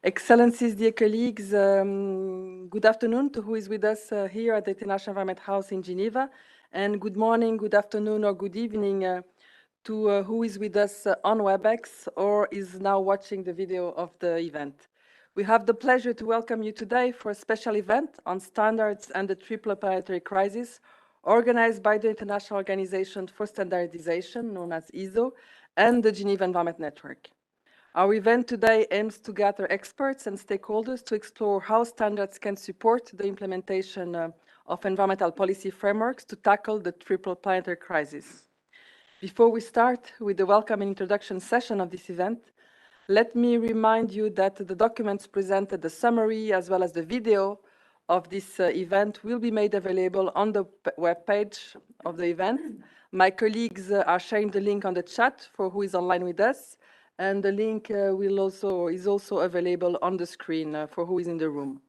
Excellencies, dear colleagues, good afternoon to who is with us here at the International Environment House in Geneva, and good morning, good afternoon, or good evening to who is with us on WebEx or is now watching the video of the event. We have the pleasure to welcome you today for a special event on standards and the triple planetary crisis organized by the International Organization for Standardization, known as ISO, and the Geneva Environment Network. Our event today aims to gather experts and stakeholders to explore how standards can support the implementation of environmental policy frameworks to tackle the triple planetary crisis. Before we start with the welcome and introduction session of this event, let me remind you that the documents presented, the summary, as well as the video of this event will be made available on the webpage of the event. My colleagues are sharing the link on the chat for who is online with us, and the link is also available on the screen for who is in the room.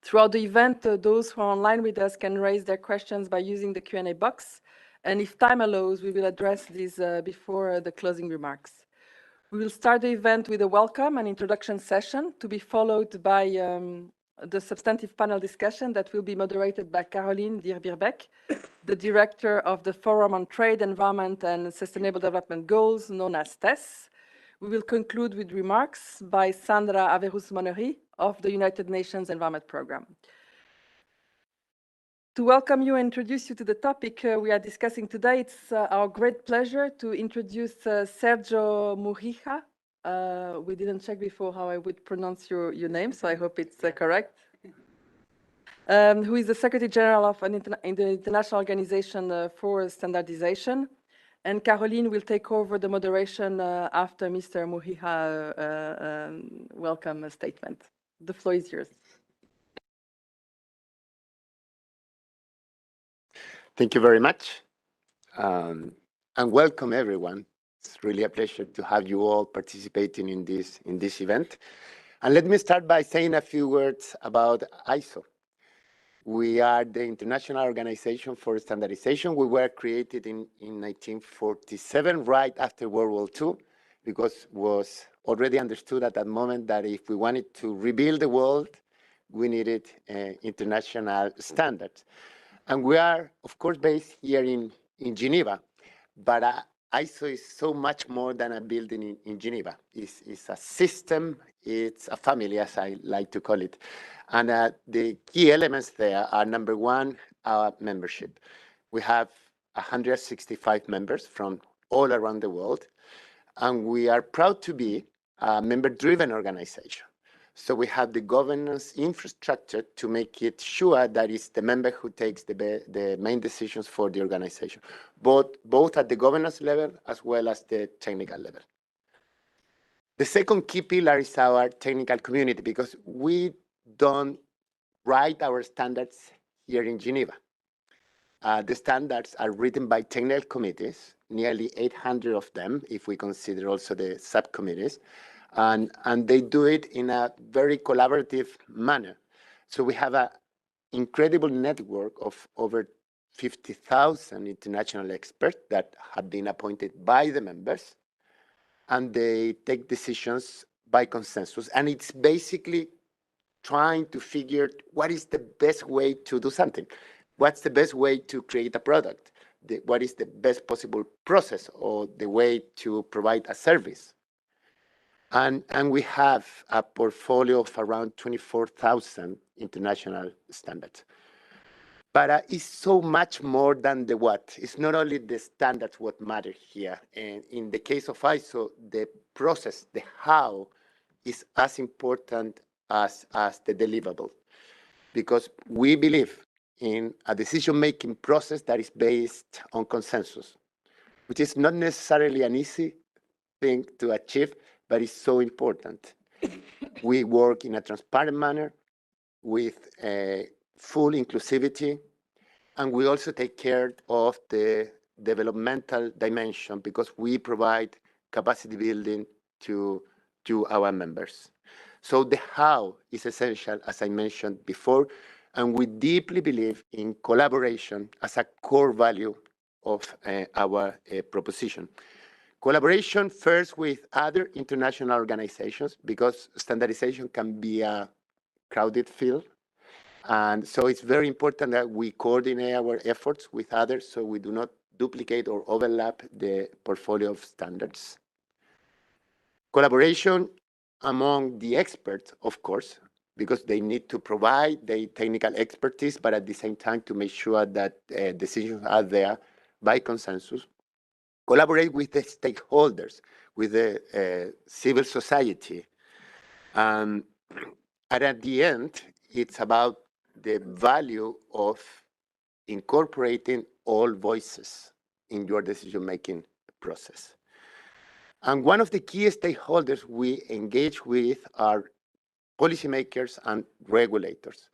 Throughout the event, those who are online with us can raise their questions by using the Q&A box, and if time allows, we will address these before the closing remarks. We will start the event with a welcome and introduction session to be followed by the substantive panel discussion that will be moderated by Caroline Dierbierbeck, the director of the Forum on Trade, Environment and Sustainable Development Goals, known as TESS. We will conclude with remarks by Sandra Averus-Monnery of the United Nations Environment Programme. To welcome you and introduce you to the topic we are discussing today, it's our great pleasure to introduce Sergio Mujija. We didn't check before how I would pronounce your name, so I hope it's correct. Who is the Secretary General of the International Organization for Standardization. And Caroline will take over the moderation after Mr. Mujija's welcome statement. The floor is yours. Thank you very much, and welcome everyone. It's really a pleasure to have you all participating in this event. And let me start by saying a few words about ISO. We are the International Organization for Standardization. We were created in 1947, right after World War II, because it was already understood at that moment that if we wanted to rebuild the world, we needed international standards. And we are, of course, based here in Geneva, but ISO is so much more than a building in Geneva. It's a system, it's a family, as I like to call it. And the key elements there are, number one, our membership. We have 165 members from all around the world, and we are proud to be a member-driven organization. So we have the governance infrastructure to make it sure that it's the member who takes the main decisions for the organization, both at the governance level as well as the technical level. The second key pillar is our technical community, because we don't write our standards here in Geneva. The standards are written by technical committees, nearly 800 of them, if we consider also the subcommittees. And they do it in a very collaborative manner. So we have an incredible network of over 50,000 international experts that have been appointed by the members, and they take decisions by consensus. And it's basically trying to figure what is the best way to do something. What's the best way to create a product? What is the best possible process or the way to provide a service? And we have a portfolio of around 24,000 international standards. But it's so much more than the what. It's not only the standards what matter here. And in the case of ISO, the process, the how, is as important as the deliverable. Because we believe in a decision-making process that is based on consensus, which is not necessarily an easy thing to achieve, but it's so important. We work in a transparent manner with full inclusivity, and we also take care of the developmental dimension, because we provide capacity building to our members. So the how is essential, as I mentioned before, and we deeply believe in collaboration as a core value of our proposition. Collaboration first with other international organizations, because standardization can be a crowded field. And so it's very important that we coordinate our efforts with others so we do not duplicate or overlap the portfolio of standards. Collaboration among the experts, of course, because they need to provide the technical expertise, but at the same time to make sure that decisions are there by consensus. Collaborate with the stakeholders, with the civil society. And at the end, it's about the value of incorporating all voices in your decision-making process. And one of the key stakeholders we engage with are policymakers and regulators.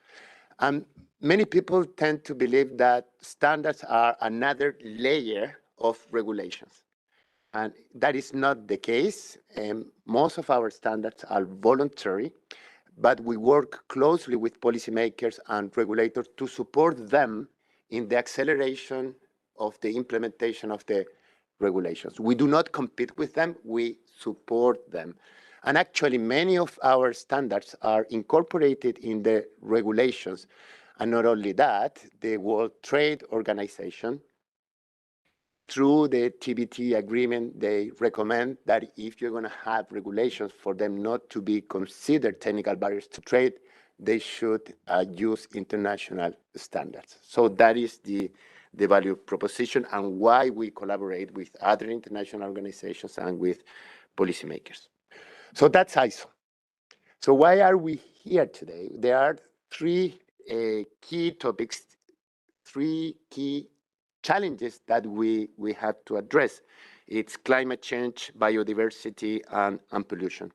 And many people tend to believe that standards are another layer of regulations. And that is not the case. Most of our standards are voluntary, but we work closely with policymakers and regulators to support them in the acceleration of the implementation of the regulations. We do not compete with them, we support them. And actually, many of our standards are incorporated in the regulations. And not only that, the World Trade Organization, through the TBT agreement, they recommend that if you're going to have regulations, for them not to be considered technical barriers to trade, they should use international standards. So that is the value proposition and why we collaborate with other international organizations and with policymakers. So that's ISO. So why are we here today? There are three key topics, three key challenges that we have to address. It's climate change, biodiversity, and pollution.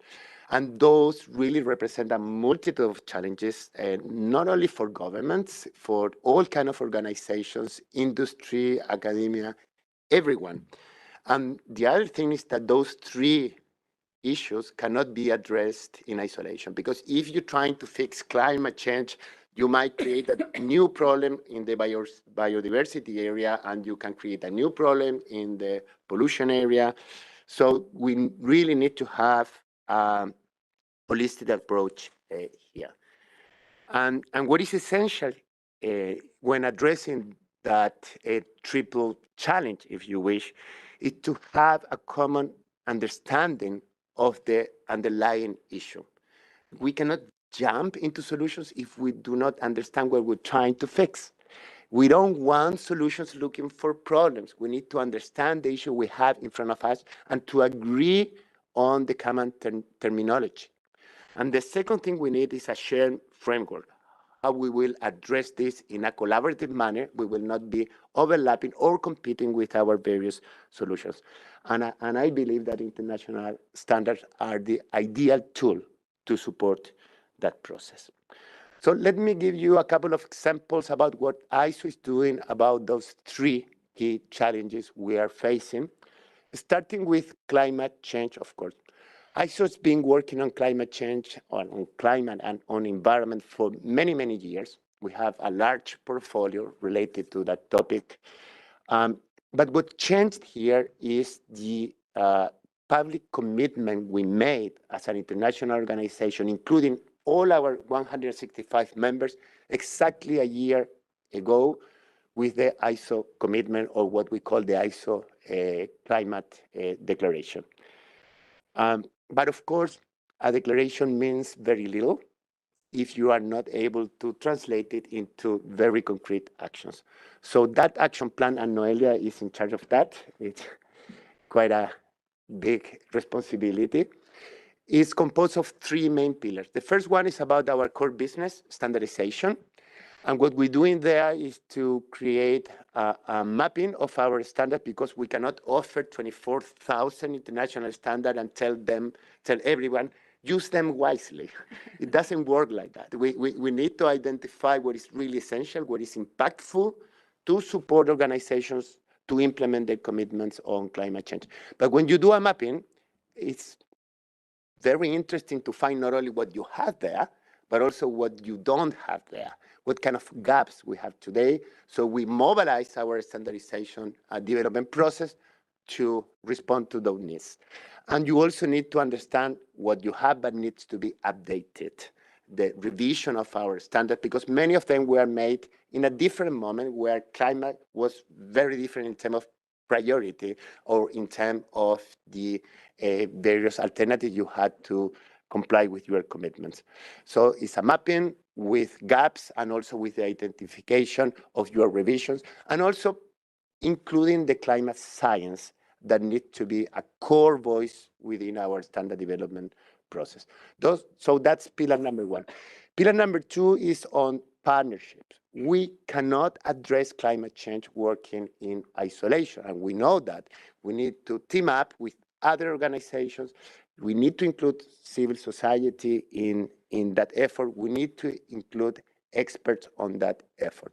And those really represent a multitude of challenges, not only for governments, for all kinds of organizations, industry, academia, everyone. And the other thing is that those three issues cannot be addressed in isolation, because if you're trying to fix climate change, you might create a new problem in the biodiversity area, and you can create a new problem in the pollution area. So we really need to have a holistic approach here. And what is essential when addressing that triple challenge, if you wish, is to have a common understanding of the underlying issue. We cannot jump into solutions if we do not understand what we're trying to fix. We don't want solutions looking for problems. We need to understand the issue we have in front of us and to agree on the common terminology. And the second thing we need is a shared framework, how we will address this in a collaborative manner. We will not be overlapping or competing with our various solutions. And I believe that international standards are the ideal tool to support that process. So let me give you a couple of examples about what ISO is doing about those three key challenges we are facing, starting with climate change, of course. ISO has been working on climate change, on climate and on environment for many, many years. We have a large portfolio related to that topic. But what changed here is the public commitment we made as an international organization, including all our 165 members, exactly a year ago with the ISO commitment, or what we call the ISO climate declaration. But of course, a declaration means very little if you are not able to translate it into very concrete actions. So that action plan, and Noelia is in charge of that, it's quite a big responsibility, is composed of three main pillars. The first one is about our core business, standardization. And what we're doing there is to create a mapping of our standard, because we cannot offer 24,000 international standards and tell everyone, use them wisely. It doesn't work like that. We need to identify what is really essential, what is impactful to support organizations to implement their commitments on climate change. But when you do a mapping, it's very interesting to find not only what you have there, but also what you don't have there, what kind of gaps we have today. So we mobilize our standardization development process to respond to those needs. And you also need to understand what you have but needs to be updated, the revision of our standard, because many of them were made in a different moment where climate was very different in terms of priority or in terms of the various alternatives you had to comply with your commitments. So it's a mapping with gaps and also with the identification of your revisions, and also including the climate science that need to be a core voice within our standard development process. So that's pillar number one. Pillar number two is on partnerships. We cannot address climate change working in isolation, and we know that. We need to team up with other organizations. We need to include civil society in that effort. We need to include experts on that effort.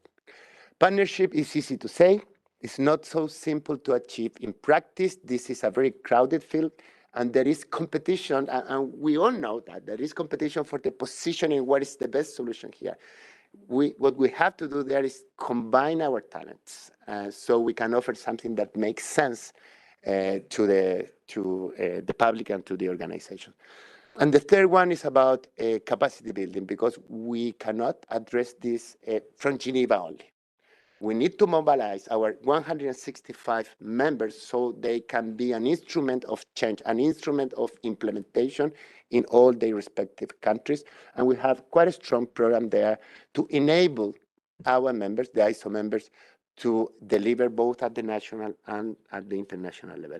Partnership is easy to say. It's not so simple to achieve in practice. This is a very crowded field, and there is competition, and we all know that there is competition for the positioning, what is the best solution here. What we have to do there is combine our talents so we can offer something that makes sense to the public and to the organization. And the third one is about capacity building, because we cannot address this from Geneva only. We need to mobilize our 165 members so they can be an instrument of change, an instrument of implementation in all their respective countries. And we have quite a strong program there to enable our members, the ISO members, to deliver both at the national and at the international level.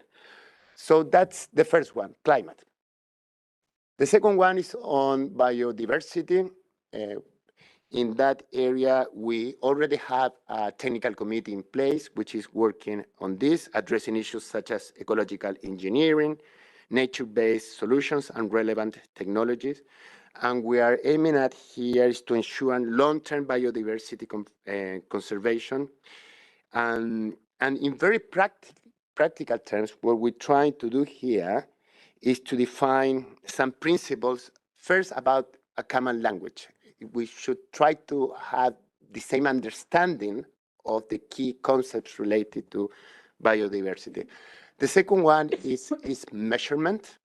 So that's the first one, climate. The second one is on biodiversity. In that area, we already have a technical committee in place, which is working on this, addressing issues such as ecological engineering, nature-based solutions, and relevant technologies. And we are aiming at here is to ensure long-term biodiversity conservation. And in very practical terms, what we're trying to do here is to define some principles, first about a common language. We should try to have the same understanding of the key concepts related to biodiversity. The second one is measurement,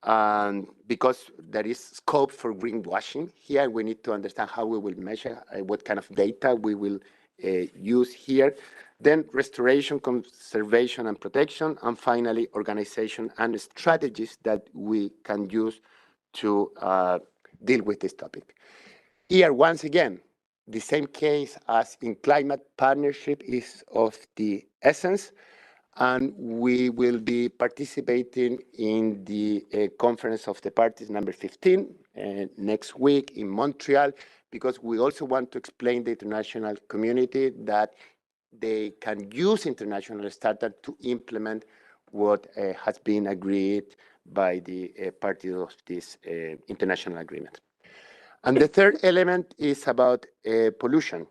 because there is scope for greenwashing. Here we need to understand how we will measure, what kind of data we will use here. Then restoration, conservation, and protection, and finally organization and strategies that we can use to deal with this topic. Here, once again, the same case as in climate partnership is of the essence, and we will be participating in the Conference of the Parties number 15 next week in Montreal, because we also want to explain to the international community that they can use international standards to implement what has been agreed by the parties of this international agreement. And the third element is about pollution.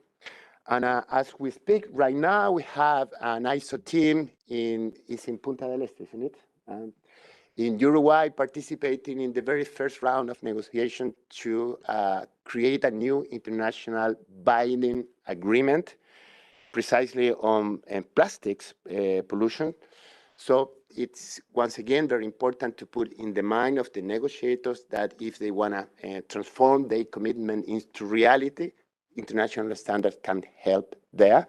And as we speak right now, we have an ISO team it's in Punta del Este, isn't it? In Uruguay, participating in the very first round of negotiation to create a new international binding agreement precisely on plastics pollution. So it's, once again, very important to put in the mind of the negotiators that if they want to transform their commitment into reality, international standards can help there.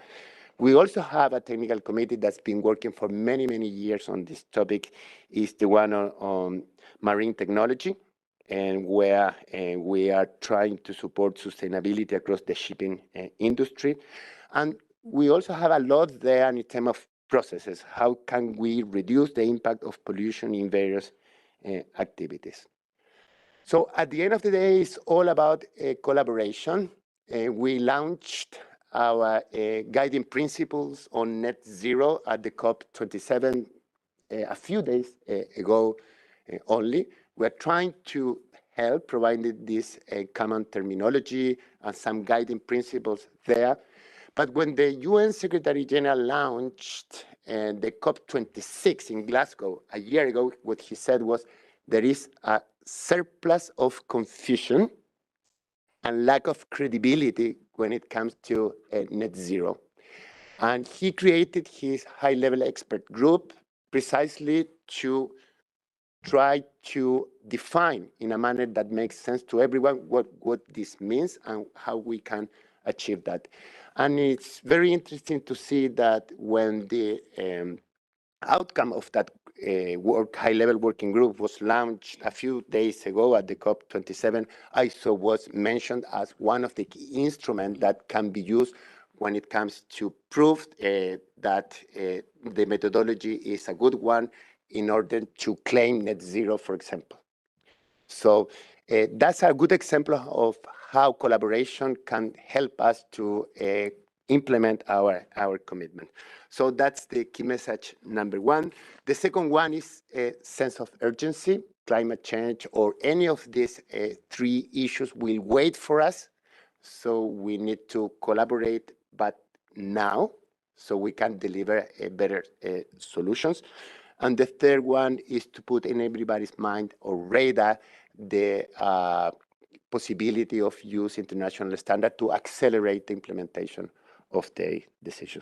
We also have a technical committee that's been working for many, many years on this topic. It's the one on marine technology, and where we are trying to support sustainability across the shipping industry. And we also have a lot there in terms of processes. How can we reduce the impact of pollution in various activities? So at the end of the day, it's all about collaboration. We launched our guiding principles on net zero at the COP27 a few days ago only. We're trying to help providing this common terminology and some guiding principles there. But when the UN Secretary General launched the COP26 in Glasgow a year ago, what he said was there is a surplus of confusion and lack of credibility when it comes to net zero. And he created his high-level expert group precisely to try to define in a manner that makes sense to everyone what this means and how we can achieve that. And it's very interesting to see that when the outcome of that high-level working group was launched a few days ago at the COP27, ISO was mentioned as one of the key instruments that can be used when it comes to prove that the methodology is a good one in order to claim net zero, for example. So that's a good example of how collaboration can help us to implement our commitment. So that's the key message number one. The second one is a sense of urgency. Climate change or any of these three issues will wait for us. So we need to collaborate, but now, so we can deliver better solutions. And the third one is to put in everybody's mind or radar the possibility of use international standard to accelerate the implementation of the decision.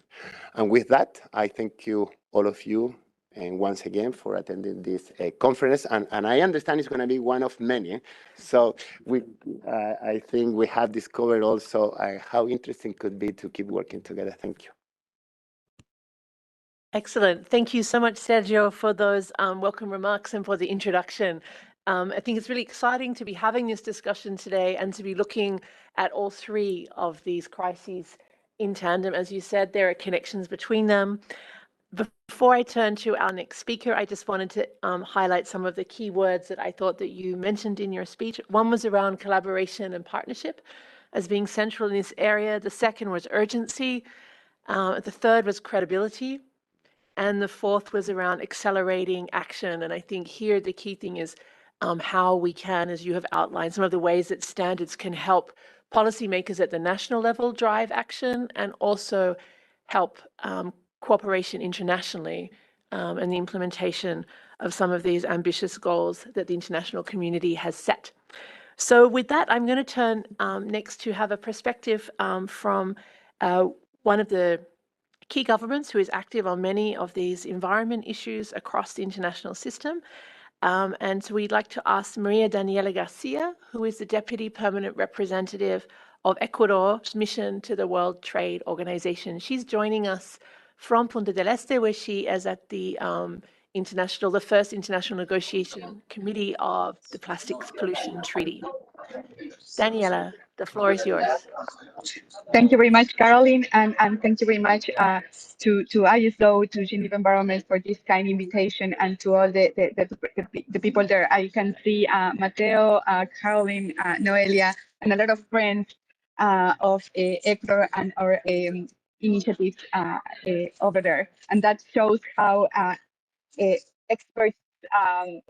And with that, I thank you, all of you, and once again for attending this conference. And I understand it's going to be one of many. So I think we have discovered also how interesting it could be to keep working together. Thank you. Excellent. Thank you so much, Sergio, for those welcome remarks and for the introduction. I think it's really exciting to be having this discussion today and to be looking at all three of these crises in tandem. As you said, there are connections between them. Before I turn to our next speaker, I just wanted to highlight some of the key words that I thought that you mentioned in your speech. One was around collaboration and partnership as being central in this area. The second was urgency. The third was credibility. And the fourth was around accelerating action. And I think here the key thing is how we can, as you have outlined, some of the ways that standards can help policymakers at the national level drive action and also help cooperation internationally and the implementation of some of these ambitious goals that the international community has set. So with that, I'm going to turn next to have a perspective from one of the key governments who is active on many of these environment issues across the international system. And so we'd like to ask Maria Daniela Garcia, who is the Deputy Permanent Representative of Ecuador's mission to the World Trade Organization. She's joining us from Punta del Este, where she is at the first International Negotiation Committee of the Plastics Pollution Treaty. Daniela, the floor is yours. Thank you very much, Caroline, and thank you very much to ISO, to Geneva Environment for this kind invitation, and to all the people there. I can see Mateo, Caroline, Noelia, and a lot of friends of Ecuador and our initiatives over there. And that shows how experts and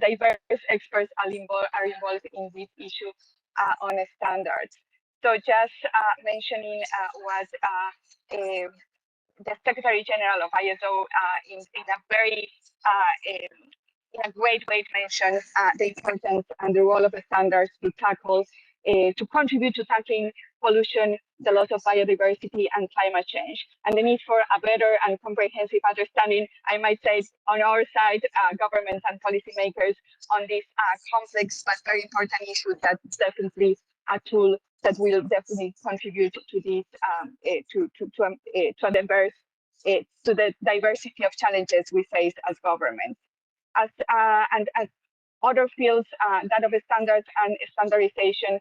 diverse experts are involved in this issue on standards. So just mentioning what the Secretary General of ISO in a very in a great way mentioned the importance and the role of the standards to tackle, to contribute to tackling pollution, the loss of biodiversity, and climate change, and the need for a better and comprehensive understanding, I might say, on our side, governments and policymakers on this complex but very important issue. That's definitely a tool that will definitely contribute to this to the diversity of challenges we face as governments. As other fields, that of standards and standardization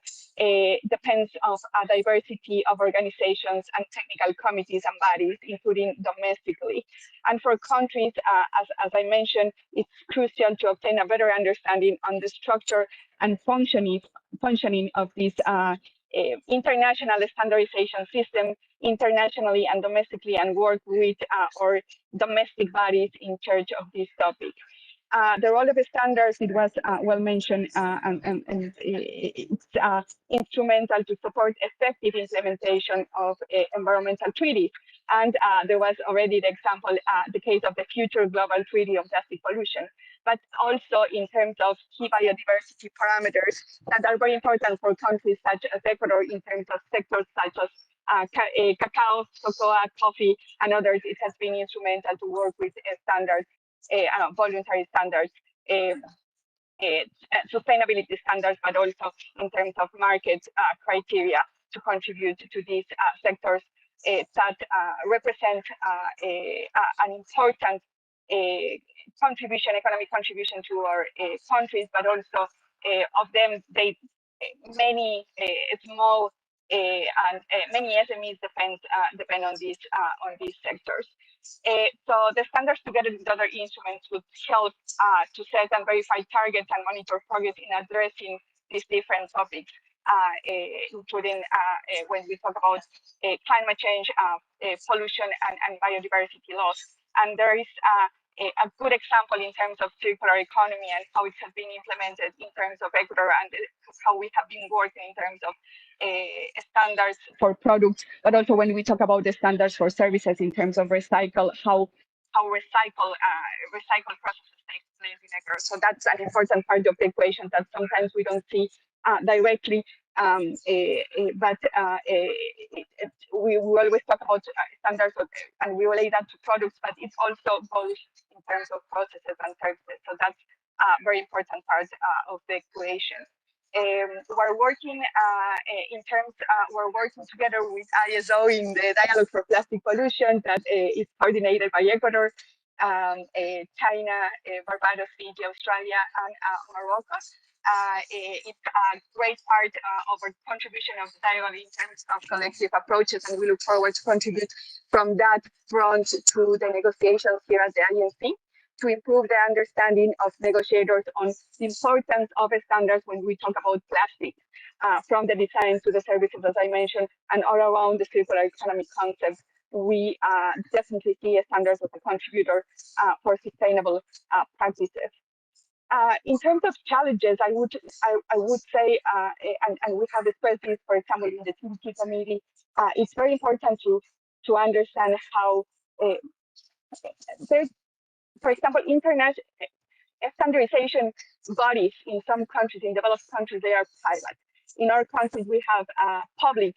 depends on a diversity of organizations and technical committees and bodies, including domestically. And for countries, as I mentioned, it's crucial to obtain a better understanding on the structure and functioning of this international standardization system internationally and domestically, and work with our domestic bodies in charge of this topic. The role of the standards, it was well mentioned, and it's instrumental to support effective implementation of environmental treaties. And there was already the example, the case of the future global treaty on plastic pollution. but also in terms of key biodiversity parameters that are very important for countries such as Ecuador in terms of sectors such as cacao, cocoa, coffee, and others. It has been instrumental to work with standards, voluntary standards, sustainability standards, but also in terms of market criteria to contribute to these sectors that represent an important contribution, economic contribution to our countries, but also of them, many small and many SMEs depend on these sectors. So the standards, together with other instruments, would help to set and verify targets and monitor progress in addressing these different topics, including when we talk about climate change, pollution, and biodiversity loss. And there is a good example in terms of circular economy and how it has been implemented in terms of Ecuador, and how we have been working in terms of standards for products, but also when we talk about the standards for services in terms of recycle, how recycle processes take place in Ecuador. So that's an important part of the equation that sometimes we don't see directly, but we always talk about standards and we relate that to products, but it also goes in terms of processes and services. So that's a very important part of the equation. We're working we're working together with ISO in the Dialogue for Plastic Pollution that is coordinated by Ecuador, China, Barbados, Fiji, Australia, and Morocco. It's a great part of our contribution of the dialogue in terms of collective approaches, and we look forward to contribute from that front to the negotiations here at the INC to improve the understanding of negotiators on the importance of standards when we talk about plastic, from the design to the services, as I mentioned, and all around the circular economy concept. We definitely see standards as a contributor for sustainable practices. In terms of challenges, I would say, and we have expressed this, for example, in the TBT committee, it's very important to understand how there's, for example, international standardization bodies in some countries, in developed countries, they are private. In our countries, we have public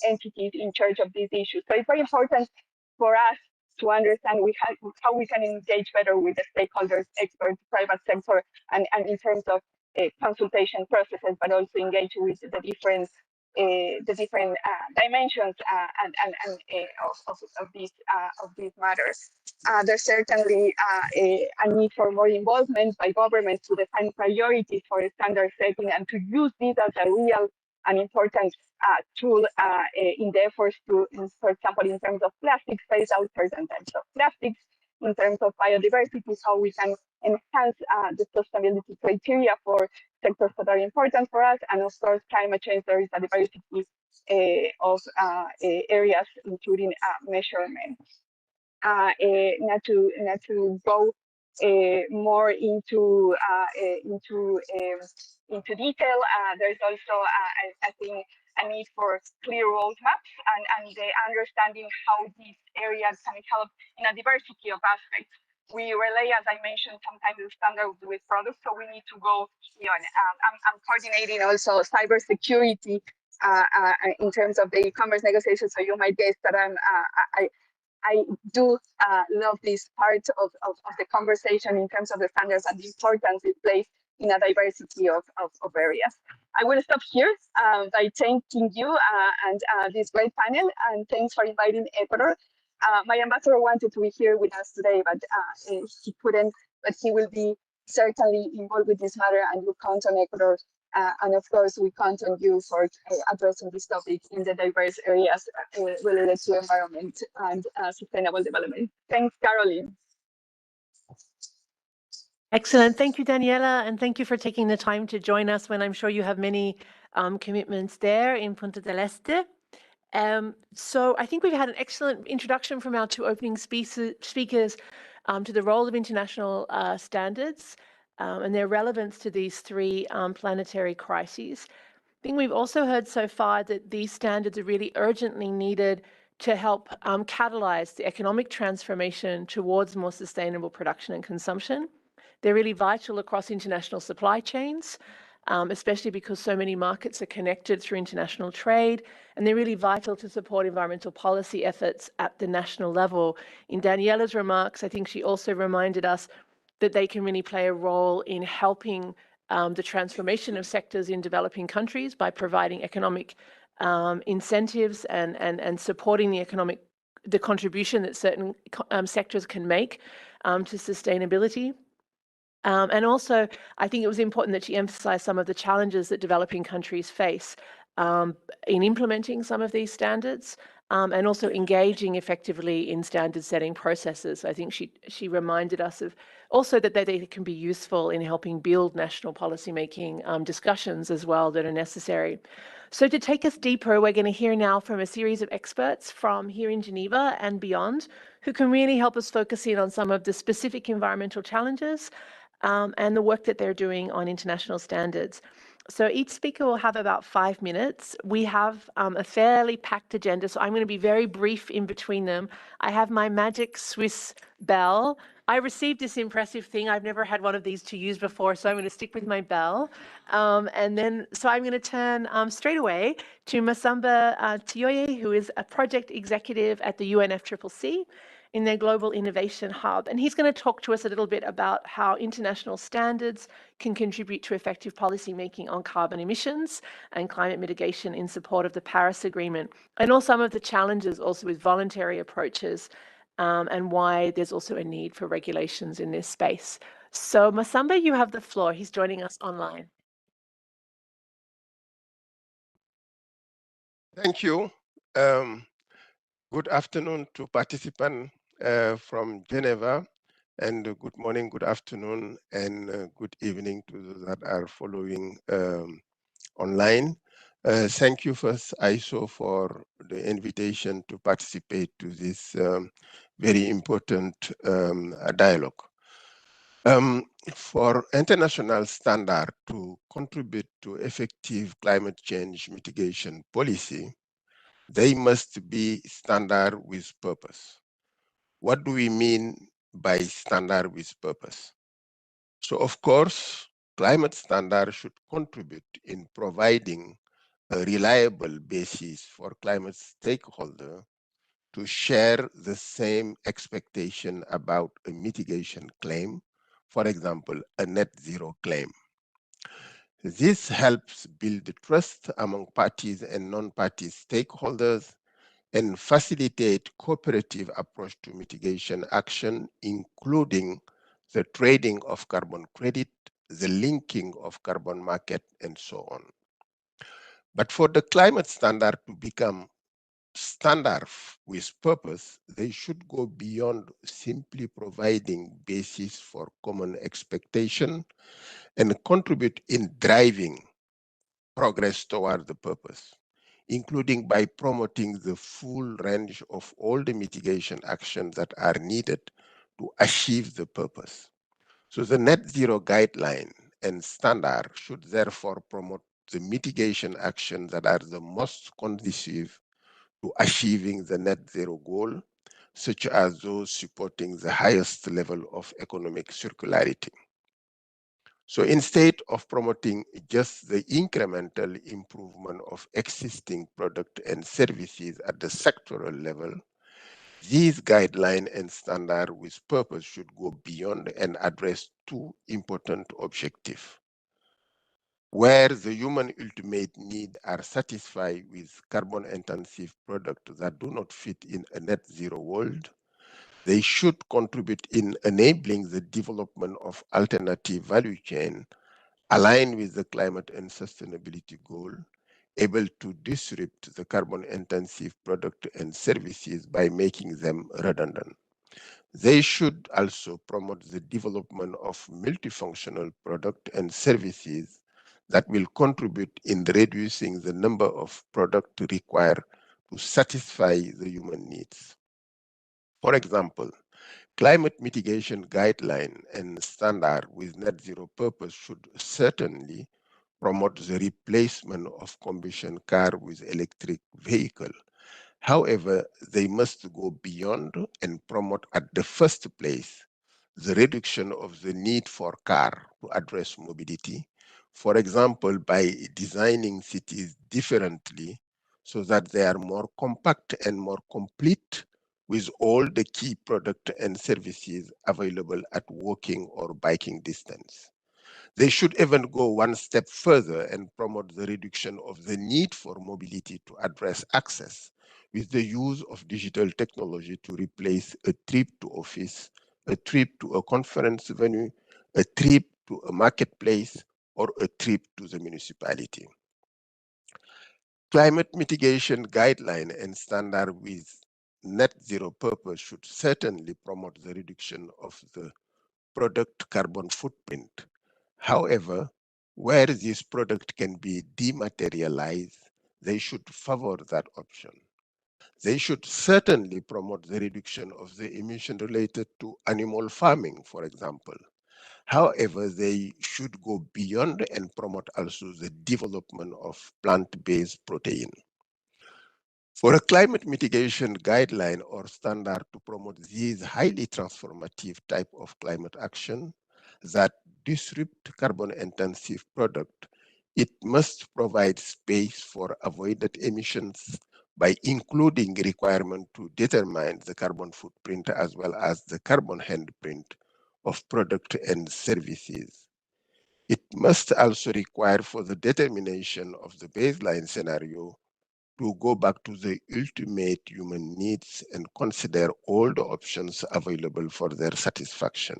entities in charge of these issues. So it's very important for us to understand how we can engage better with the stakeholders, experts, private sector, and in terms of consultation processes, but also engage with the different dimensions of these matters. There's certainly a need for more involvement by governments to define priorities for standard setting and to use this as a real and important tool in the efforts to, for example, in terms of plastics, phase out certain types of plastics, in terms of biodiversity, how we can enhance the sustainability criteria for sectors that are important for us, and of course, climate change. There is a diversity of areas, including measurement. Not to go more into detail. There's also, I think, a need for clear roadmaps and the understanding how these areas can help in a diversity of aspects. We relay, as I mentioned, sometimes the standard with products, so we need to go beyond. I'm coordinating also cybersecurity in terms of the e-commerce negotiations, so you might guess that I do love this part of the conversation in terms of the standards and the importance it plays in a diversity of areas. I will stop here by thanking you and this great panel, and thanks for inviting Ecuador. My ambassador wanted to be here with us today, but he couldn't, but he will be certainly involved with this matter, and we count on Ecuador. And of course, we count on you for addressing this topic in the diverse areas related to environment and sustainable development. Thanks, Caroline. Excellent. Thank you, Daniela, and thank you for taking the time to join us when I'm sure you have many commitments there in Punta del Este. So I think we've had an excellent introduction from our two opening speakers to the role of international standards and their relevance to these three planetary crises. I think we've also heard so far that these standards are really urgently needed to help catalyze the economic transformation towards more sustainable production and consumption. They're really vital across international supply chains, especially because so many markets are connected through international trade, and they're really vital to support environmental policy efforts at the national level. In Daniela's remarks, I think she also reminded us that they can really play a role in helping the transformation of sectors in developing countries by providing economic incentives and supporting the contribution that certain sectors can make to sustainability. And also, I think it was important that she emphasized some of the challenges that developing countries face in implementing some of these standards and also engaging effectively in standard setting processes. I think she reminded us of also that they can be useful in helping build national policymaking discussions as well that are necessary. So to take us deeper, we're going to hear now from a series of experts from here in Geneva and beyond who can really help us focus in on some of the specific environmental challenges and the work that they're doing on international standards. So each speaker will have about 5 minutes. We have a fairly packed agenda, so I'm going to be very brief in between them. I have my magic Swiss bell. I received this impressive thing. I've never had one of these to use before, so I'm going to stick with my bell. So I'm going to turn straight away to Masamba Tioye, who is a project executive at the UNFCCC in their Global Innovation Hub. And he's going to talk to us a little bit about how international standards can contribute to effective policymaking on carbon emissions and climate mitigation in support of the Paris Agreement, and also some of the challenges also with voluntary approaches and why there's also a need for regulations in this space. So Masamba, you have the floor. He's joining us online. Thank you. Good afternoon to participants from Geneva, and good morning, good afternoon, and good evening to those that are following online. Thank you first, ISO, for the invitation to participate to this very important dialogue. For international standard to contribute to effective climate change mitigation policy, they must be standard with purpose. What do we mean by standard with purpose? So of course, climate standard should contribute in providing a reliable basis for climate stakeholders to share the same expectation about a mitigation claim, for example, a net zero claim. This helps build trust among parties and non-party stakeholders and facilitate cooperative approach to mitigation action, including the trading of carbon credit, the linking of carbon market, and so on. But for the climate standard to become standard with purpose, they should go beyond simply providing basis for common expectation and contribute in driving progress toward the purpose, including by promoting the full range of all the mitigation actions that are needed to achieve the purpose. So the net zero guideline and standard should therefore promote the mitigation actions that are the most conducive to achieving the net zero goal, such as those supporting the highest level of economic circularity. So instead of promoting just the incremental improvement of existing products and services at the sectoral level, these guidelines and standards with purpose should go beyond and address two important objectives. Where the human ultimate needs are satisfied with carbon-intensive products that do not fit in a net zero world, they should contribute in enabling the development of alternative value chain aligned with the climate and sustainability goal, able to disrupt the carbon-intensive product and services by making them redundant. They should also promote the development of multifunctional products and services that will contribute in reducing the number of products required to satisfy the human needs. For example, climate mitigation guideline and standard with net zero purpose should certainly promote the replacement of combustion car with electric vehicle. However, they must go beyond and promote at the first place the reduction of the need for car to address mobility, for example, by designing cities differently so that they are more compact and more complete with all the key products and services available at walking or biking distance. They should even go one step further and promote the reduction of the need for mobility to address access with the use of digital technology to replace a trip to office, a trip to a conference venue, a trip to a marketplace, or a trip to the municipality. Climate mitigation guideline and standard with net zero purpose should certainly promote the reduction of the product carbon footprint. However, where this product can be dematerialized, they should favor that option. They should certainly promote the reduction of the emission related to animal farming, for example. However, they should go beyond and promote also the development of plant-based protein. For a climate mitigation guideline or standard to promote these highly transformative type of climate action that disrupt carbon-intensive product, it must provide space for avoided emissions by including requirement to determine the carbon footprint as well as the carbon handprint of product and services. It must also require for the determination of the baseline scenario to go back to the ultimate human needs and consider all the options available for their satisfaction.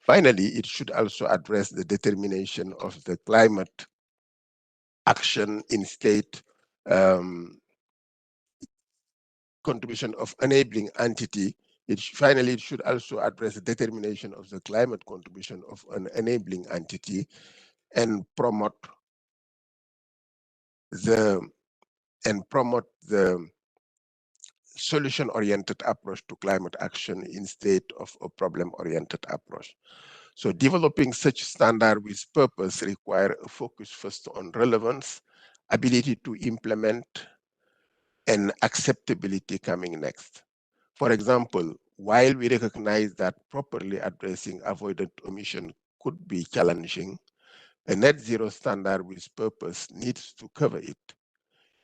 Finally, it should also address the determination of the climate action in state contribution of enabling entity. Finally, it should also address the determination of the climate contribution of an enabling entity and promote the solution-oriented approach to climate action instead of a problem-oriented approach. So developing such standard with purpose require a focus first on relevance, ability to implement, and acceptability coming next. For example, while we recognize that properly addressing avoided emission could be challenging, a net zero standard with purpose needs to cover it.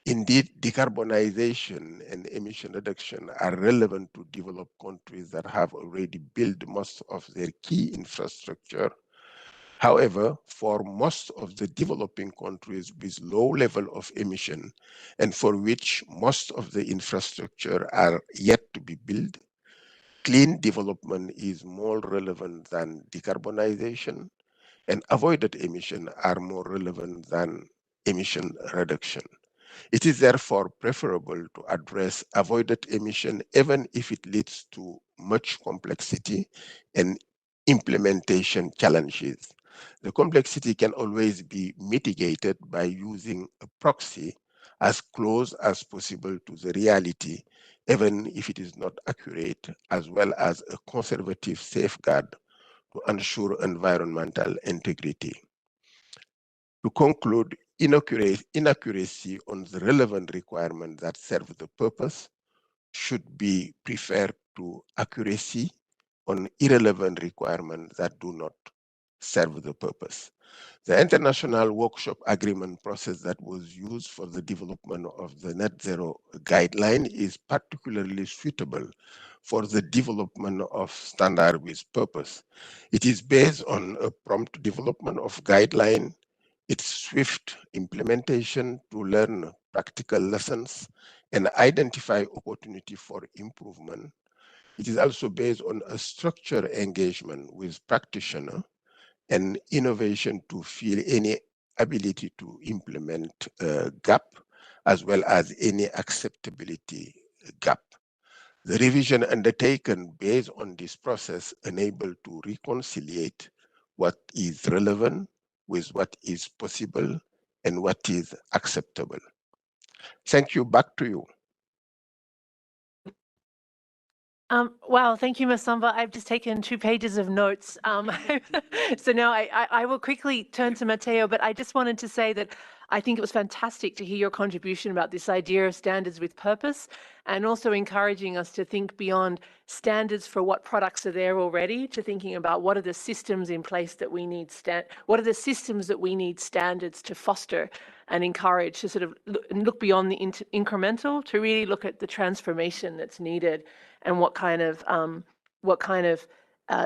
Indeed, decarbonization and emission reduction are relevant to developed countries that have already built most of their key infrastructure. However, for most of the developing countries with low level of emission and for which most of the infrastructure are yet to be built, clean development is more relevant than decarbonization, and avoided emission are more relevant than emission reduction. It is therefore preferable to address avoided emission even if it leads to much complexity and implementation challenges. The complexity can always be mitigated by using a proxy as close as possible to the reality, even if it is not accurate, as well as a conservative safeguard to ensure environmental integrity. To conclude, inaccuracy on the relevant requirement that serve the purpose should be preferred to accuracy on irrelevant requirements that do not serve the purpose. The international workshop agreement process that was used for the development of the net zero guideline is particularly suitable for the development of standard with purpose. It is based on a prompt development of guideline, its swift implementation to learn practical lessons and identify opportunity for improvement. It is also based on a structured engagement with practitioners and innovation to fill any ability to implement gap, as well as any acceptability gap. The revision undertaken based on this process enable to reconciliate what is relevant with what is possible and what is acceptable. Thank you. Back to you. Wow, thank you, Masamba. I've just taken 2 pages of notes. So now I will quickly turn to Matteo, but I just wanted to say that I think it was fantastic to hear your contribution about this idea of standards with purpose, and also encouraging us to think beyond standards for what products are there already, to thinking about what are the systems in place that we need, what are the systems that we need standards to foster and encourage, to sort of look beyond the incremental, to really look at the transformation that's needed and what kind of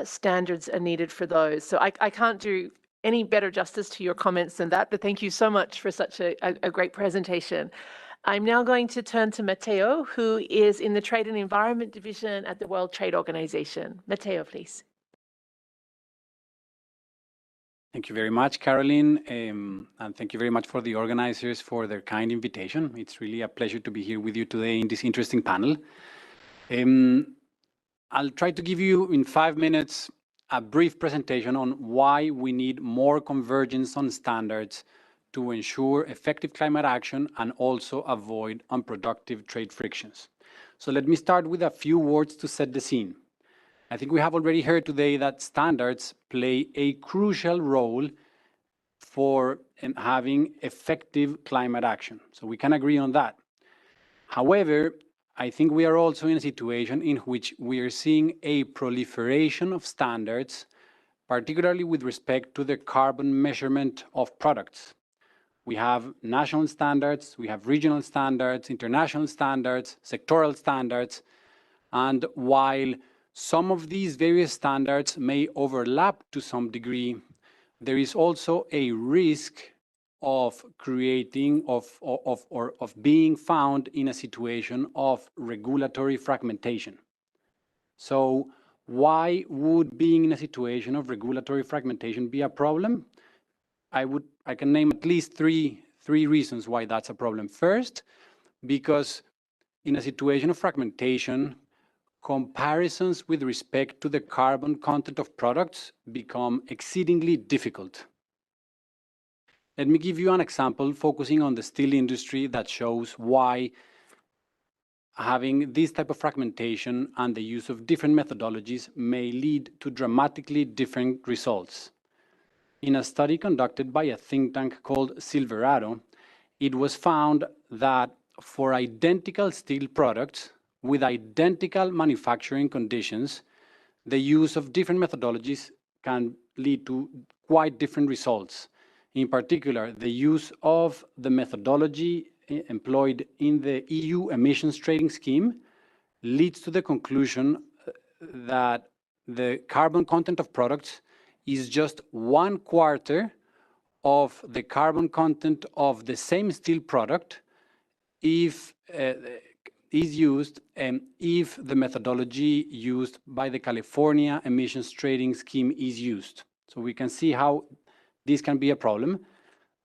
standards are needed for those. So I can't do any better justice to your comments than that, but thank you so much for such a great presentation. I'm now going to turn to Matteo, who is in the Trade and Environment Division at the World Trade Organization. Matteo, please. Thank you very much, Caroline, and thank you very much for the organizers for their kind invitation. It's really a pleasure to be here with you today in this interesting panel. I'll try to give you in 5 minutes a brief presentation on why we need more convergence on standards to ensure effective climate action and also avoid unproductive trade frictions. So let me start with a few words to set the scene. I think we have already heard today that standards play a crucial role for having effective climate action. So we can agree on that. However, I think we are also in a situation in which we are seeing a proliferation of standards, particularly with respect to the carbon measurement of products. We have national standards, we have regional standards, international standards, sectoral standards, and while some of these various standards may overlap to some degree, there is also a risk of creating, of being found in a situation of regulatory fragmentation. So why would being in a situation of regulatory fragmentation be a problem? I can name at least three reasons why that's a problem. First, because in a situation of fragmentation, comparisons with respect to the carbon content of products become exceedingly difficult. Let me give you an example focusing on the steel industry that shows why having this type of fragmentation and the use of different methodologies may lead to dramatically different results. In a study conducted by a think tank called Silverado, it was found that for identical steel products with identical manufacturing conditions, the use of different methodologies can lead to quite different results. In particular, the use of the methodology employed in the EU emissions trading scheme leads to the conclusion that the carbon content of products is just 1/4 of the carbon content of the same steel product if the methodology used by the California emissions trading scheme is used. So we can see how this can be a problem.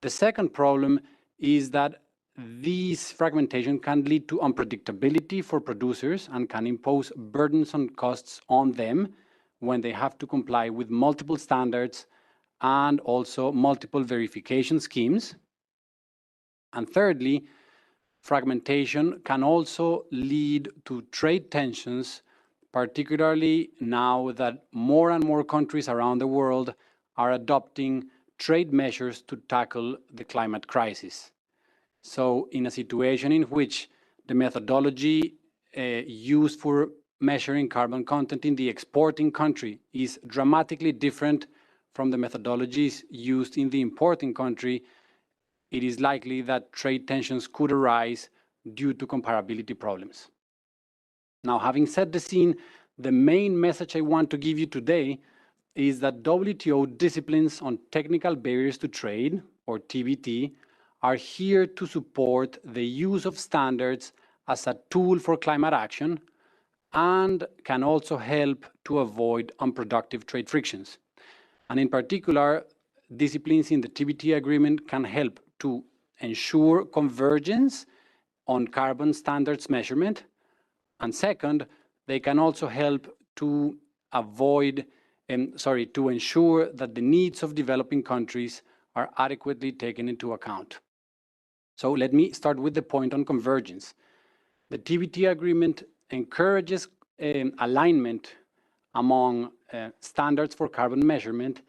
The second problem is that this fragmentation can lead to unpredictability for producers and can impose burdensome costs on them when they have to comply with multiple standards and also multiple verification schemes. And thirdly, fragmentation can also lead to trade tensions, particularly now that more and more countries around the world are adopting trade measures to tackle the climate crisis. So in a situation in which the methodology used for measuring carbon content in the exporting country is dramatically different from the methodologies used in the importing country, it is likely that trade tensions could arise due to comparability problems. Now, having set the scene, the main message I want to give you today is that WTO disciplines on technical barriers to trade, or TBT, are here to support the use of standards as a tool for climate action and can also help to avoid unproductive trade frictions. And in particular, disciplines in the TBT agreement can help to ensure convergence on carbon standards measurement. And second, they can also help to to ensure that the needs of developing countries are adequately taken into account. So let me start with the point on convergence. The TBT agreement encourages alignment among standards for carbon measurement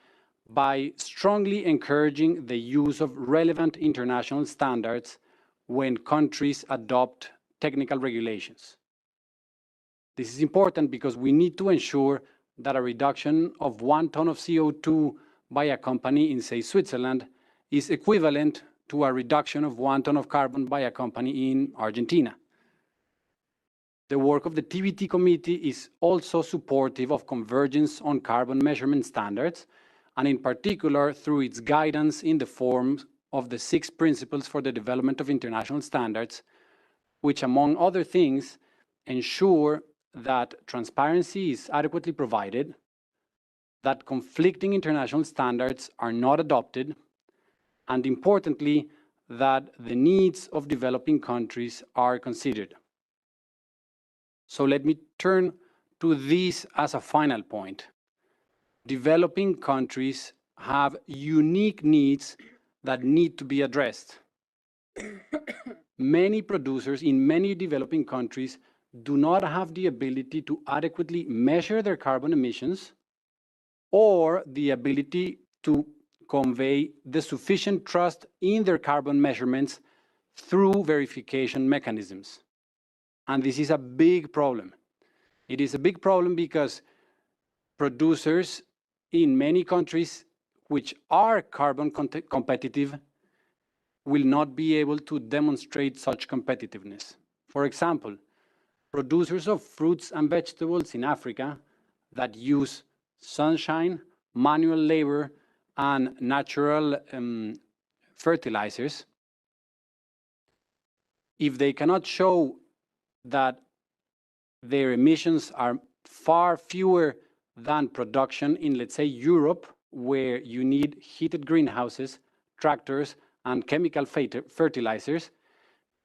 by strongly encouraging the use of relevant international standards when countries adopt technical regulations. This is important because we need to ensure that a reduction of 1 ton of CO2 by a company in, say, Switzerland is equivalent to a reduction of 1 ton of carbon by a company in Argentina. The work of the TBT committee is also supportive of convergence on carbon measurement standards, and in particular through its guidance in the form of the 6 principles for the development of international standards, which, among other things, ensure that transparency is adequately provided, that conflicting international standards are not adopted, and importantly, that the needs of developing countries are considered. So let me turn to this as a final point. Developing countries have unique needs that need to be addressed. Many producers in many developing countries do not have the ability to adequately measure their carbon emissions or the ability to convey the sufficient trust in their carbon measurements through verification mechanisms. And this is a big problem. It is a big problem because producers in many countries which are carbon competitive will not be able to demonstrate such competitiveness. For example, producers of fruits and vegetables in Africa that use sunshine, manual labor, and natural fertilizers, if they cannot show that their emissions are far fewer than production in, let's say, Europe, where you need heated greenhouses, tractors, and chemical fertilizers,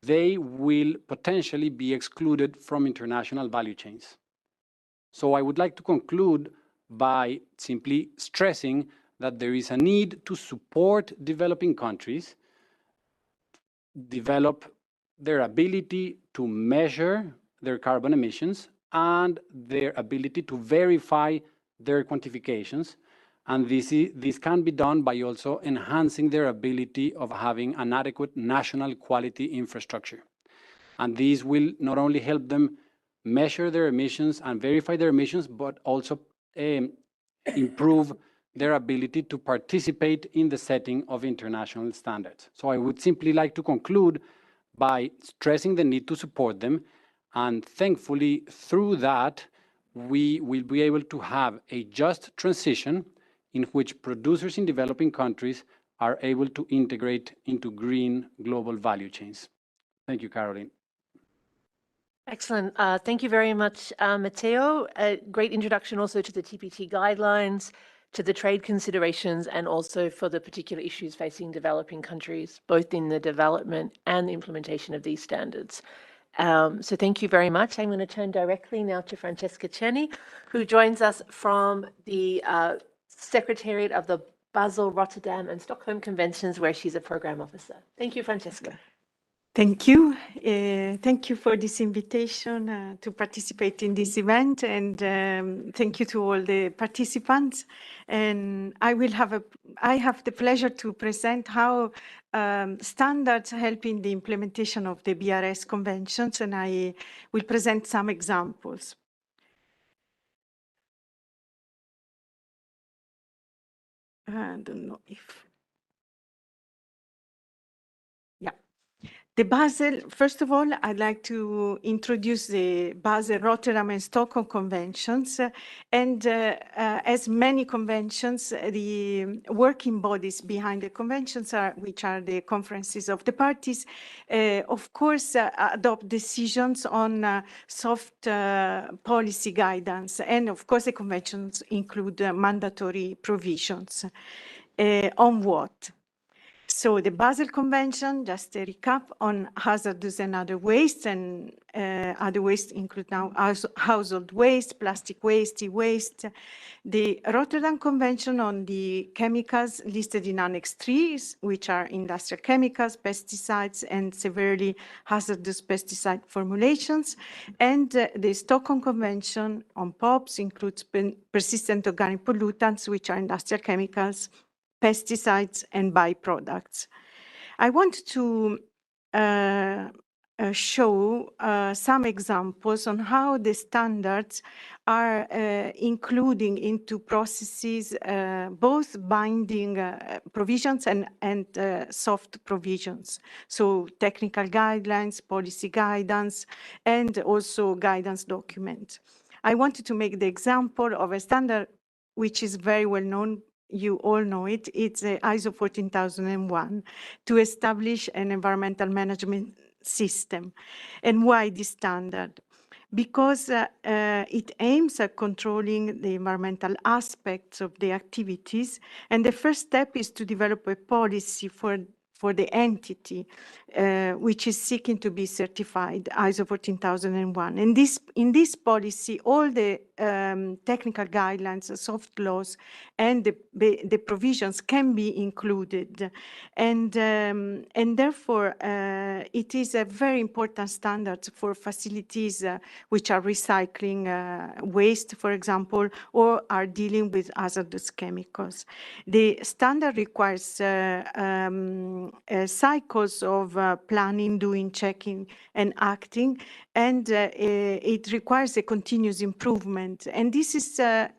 they will potentially be excluded from international value chains. So I would like to conclude by simply stressing that there is a need to support developing countries, develop their ability to measure their carbon emissions and their ability to verify their quantifications. And this can be done by also enhancing their ability of having an adequate national quality infrastructure. And these will not only help them measure their emissions and verify their emissions, but also improve their ability to participate in the setting of international standards. So I would simply like to conclude by stressing the need to support them. And thankfully, through that, we will be able to have a just transition in which producers in developing countries are able to integrate into green global value chains. Thank you, Caroline. Excellent. Thank you very much, Matteo. A great introduction also to the TPT guidelines, to the trade considerations, and also for the particular issues facing developing countries, both in the development and the implementation of these standards. So thank you very much. I'm going to turn directly now to Francesca Ceni, who joins us from the Secretariat of the Basel, Rotterdam, and Stockholm Conventions, where she's a program officer. Thank you, Francesca. Thank you. Thank you for this invitation to participate in this event, and thank you to all the participants. And I have the pleasure to present how standards help in the implementation of the BRS conventions, and I will present some examples. I don't know if. The Basel, first of all, I'd like to introduce the Basel, Rotterdam, and Stockholm Conventions. And as many conventions, the working bodies behind the conventions, which are the conferences of the parties, of course, adopt decisions on soft policy guidance. And of course, the conventions include mandatory provisions. On what? So the Basel Convention, just a recap on hazardous and other waste, and other waste include now household waste, plastic waste, e-waste. The Rotterdam Convention on the chemicals listed in Annex 3, which are industrial chemicals, pesticides, and severely hazardous pesticide formulations. And the Stockholm Convention on POPs includes persistent organic pollutants, which are industrial chemicals, pesticides, and byproducts. I want to show some examples on how the standards are including into processes both binding provisions and soft provisions. So technical guidelines, policy guidance, and also guidance documents. I wanted to make the example of a standard which is very well known. You all know it. It's ISO 14001 to establish an environmental management system. And why this standard? Because it aims at controlling the environmental aspects of the activities. And the first step is to develop a policy for the entity which is seeking to be certified, ISO 14001. And in this policy, all the technical guidelines, soft laws, and the provisions can be included. And therefore, it is a very important standard for facilities which are recycling waste, for example, or are dealing with hazardous chemicals. The standard requires cycles of planning, doing, checking, and acting, and it requires a continuous improvement. And this is a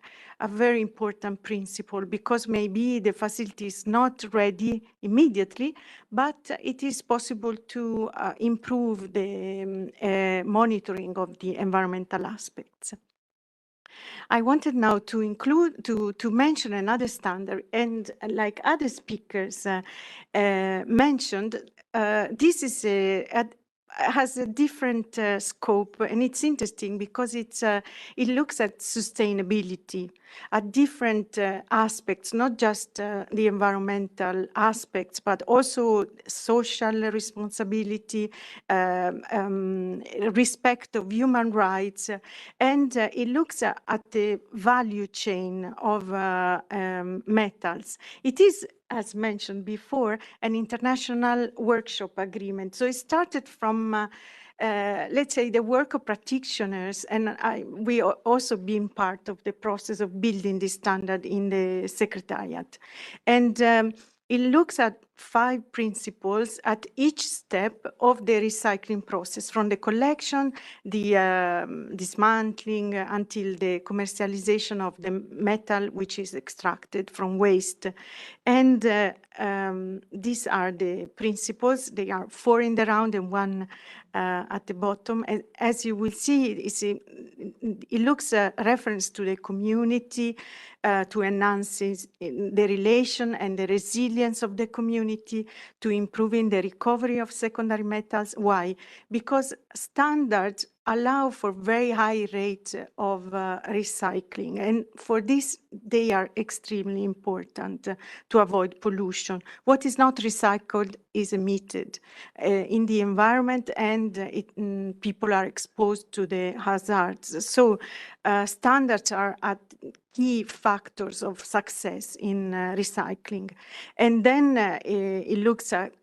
very important principle, because maybe the facility is not ready immediately, but it is possible to improve the monitoring of the environmental aspects. I wanted now to mention another standard, and like other speakers mentioned, this is has a different scope, and it's interesting because it looks at sustainability, at different aspects, not just the environmental aspects, but also social responsibility, respect of human rights, and it looks at the value chain of metals. It is, as mentioned before, an international workshop agreement. So it started from, let's say, the work of practitioners, and we are also being part of the process of building this standard in the Secretariat. And it looks at 5 principles at each step of the recycling process, from the collection, the dismantling, until the commercialization of the metal which is extracted from waste. And these are the principles. They are 4 in the round and 1 at the bottom. And as you will see, it looks a reference to the community, to enhance the relation and the resilience of the community, to improving the recovery of secondary metals. Why? Because standards allow for very high rates of recycling. And for this, they are extremely important to avoid pollution. What is not recycled is emitted in the environment, and people are exposed to the hazards. So standards are at key factors of success in recycling. And then it looks at,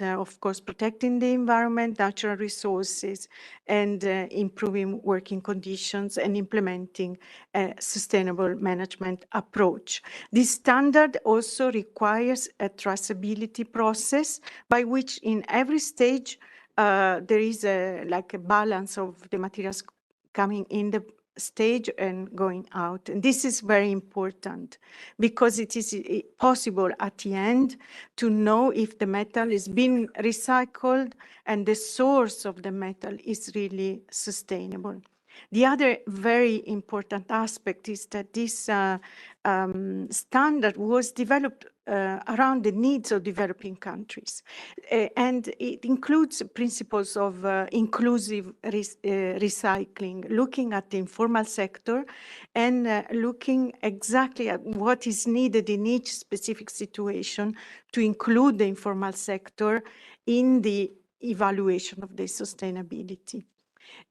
of course, protecting the environment, natural resources, and improving working conditions, and implementing a sustainable management approach. This standard also requires a traceability process by which in every stage there is like a balance of the materials coming in the stage and going out. And this is very important because it is possible at the end to know if the metal is being recycled and the source of the metal is really sustainable. The other very important aspect is that this standard was developed around the needs of developing countries. And it includes principles of inclusive recycling, looking at the informal sector and looking exactly at what is needed in each specific situation to include the informal sector in the evaluation of the sustainability.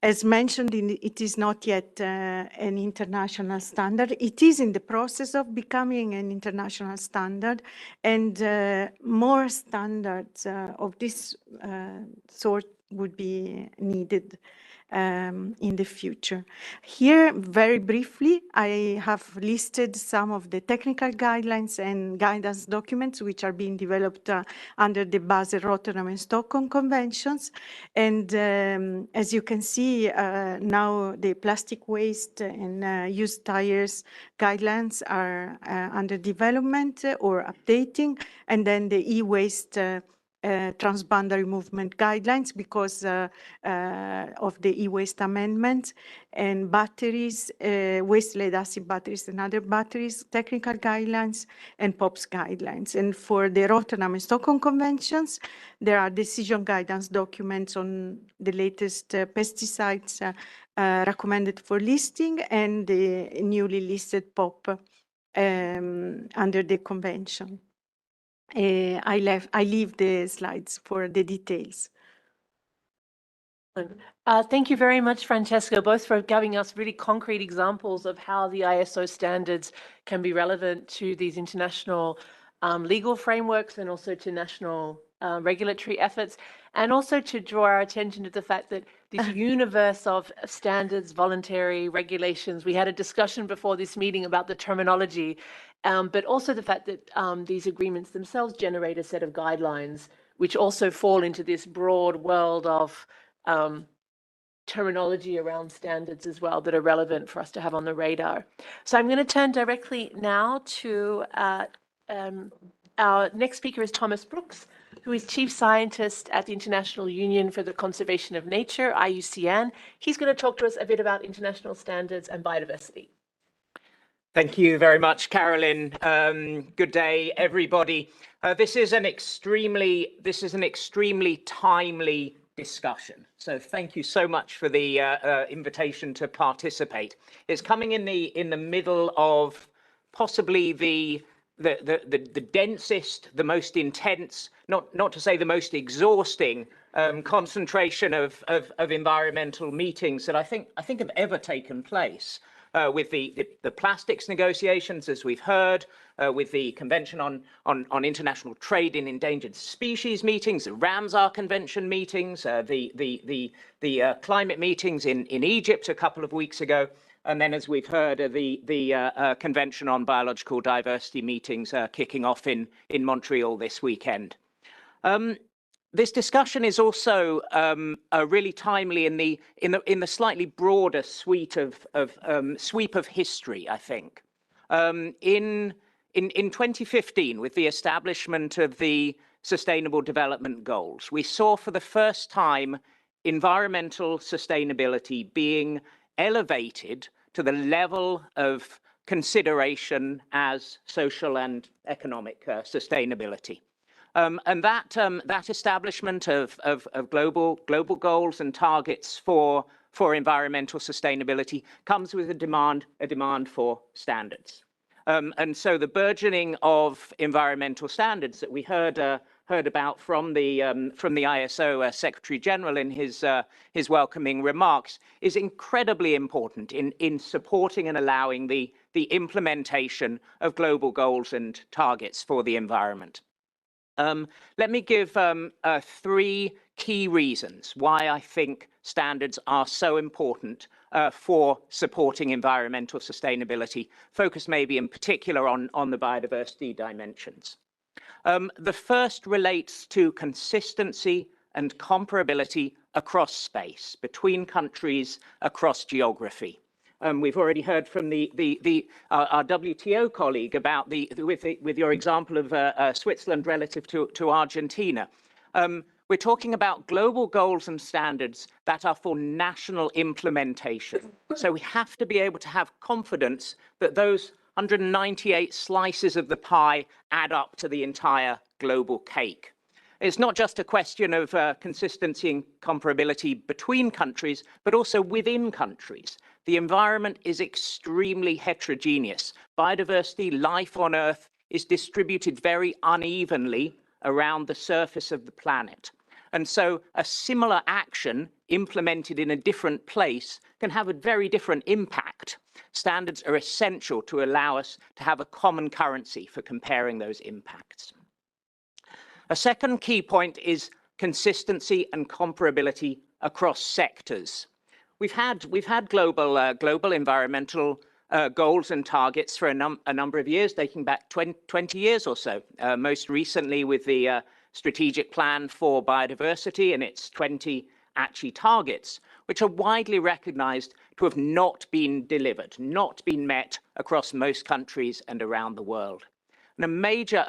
As mentioned, it is not yet an international standard. It is in the process of becoming an international standard, and more standards of this sort would be needed in the future. Here, very briefly, I have listed some of the technical guidelines and guidance documents which are being developed under the Basel, Rotterdam, and Stockholm Conventions. And as you can see, now the plastic waste and used tires guidelines are under development or updating, and then the e-waste transboundary movement guidelines because of the e-waste amendments, and batteries, waste lead acid batteries and other batteries, technical guidelines, and POPs guidelines. And for the Rotterdam and Stockholm Conventions, there are decision guidance documents on the latest pesticides recommended for listing and the newly listed POP under the convention. I leave the slides for the details. Thank you very much, Francesca, both for giving us really concrete examples of how the ISO standards can be relevant to these international legal frameworks and also to national regulatory efforts, and also to draw our attention to the fact that this universe of standards, voluntary regulations, we had a discussion before this meeting about the terminology, but also the fact that these agreements themselves generate a set of guidelines which also fall into this broad world of terminology around standards as well that are relevant for us to have on the radar. So I'm going to turn directly now to our next speaker is Thomas Brooks, who is Chief Scientist at the International Union for the Conservation of Nature, IUCN. He's going to talk to us a bit about international standards and biodiversity. Thank you very much, Carolyn. Good day, everybody. This is an extremely timely discussion. So thank you so much for the invitation to participate. It's coming in the middle of possibly the densest, the most intense, not to say the most exhausting concentration of environmental meetings that I think have ever taken place. With the plastics negotiations, as we've heard, with the Convention on International Trade in Endangered Species meetings, the Ramsar Convention meetings, the climate meetings in Egypt a couple of weeks ago, and then, as we've heard, the Convention on Biological Diversity meetings kicking off in Montreal this weekend. This discussion is also really timely in the slightly broader sweep of history, I think. In 2015, with the establishment of the Sustainable Development Goals, we saw for the first time environmental sustainability being elevated to the level of consideration as social and economic sustainability. And that establishment of global goals and targets for environmental sustainability comes with a demand for standards. And so the burgeoning of environmental standards that we heard about from the ISO Secretary General in his welcoming remarks is incredibly important in supporting and allowing the implementation of global goals and targets for the environment. Let me give 3 key reasons why I think standards are so important for supporting environmental sustainability, focused maybe in particular on the biodiversity dimensions. The first relates to consistency and comparability across space, between countries, across geography. We've already heard from our WTO colleague about with your example of Switzerland relative to Argentina. we're talking about global goals and standards that are for national implementation. So we have to be able to have confidence that those 198 slices of the pie add up to the entire global cake. It's not just a question of consistency and comparability between countries, but also within countries. The environment is extremely heterogeneous. Biodiversity, life on Earth, is distributed very unevenly around the surface of the planet. And so a similar action implemented in a different place can have a very different impact. Standards are essential to allow us to have a common currency for comparing those impacts. A second key point is consistency and comparability across sectors. We've had global environmental goals and targets for a number of years, dating back 20 years or so. Most recently with the Strategic Plan for Biodiversity and its 20 targets, which are widely recognized to have not been delivered, not been met across most countries and around the world. And a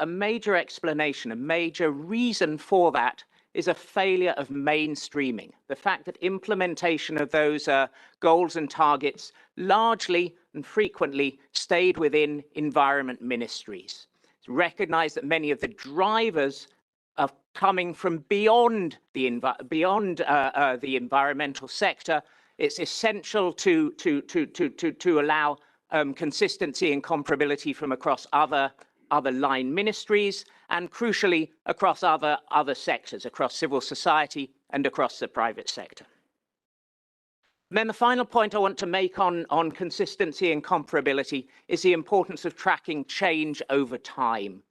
major explanation, a major reason for that is a failure of mainstreaming. The fact that implementation of those goals and targets largely and frequently stayed within environment ministries. It's recognized that many of the drivers are coming from beyond the environmental sector. It's essential to allow consistency and comparability from across other line ministries, and crucially across other sectors, across civil society and across the private sector. And then the final point I want to make on consistency and comparability is the importance of tracking change over time.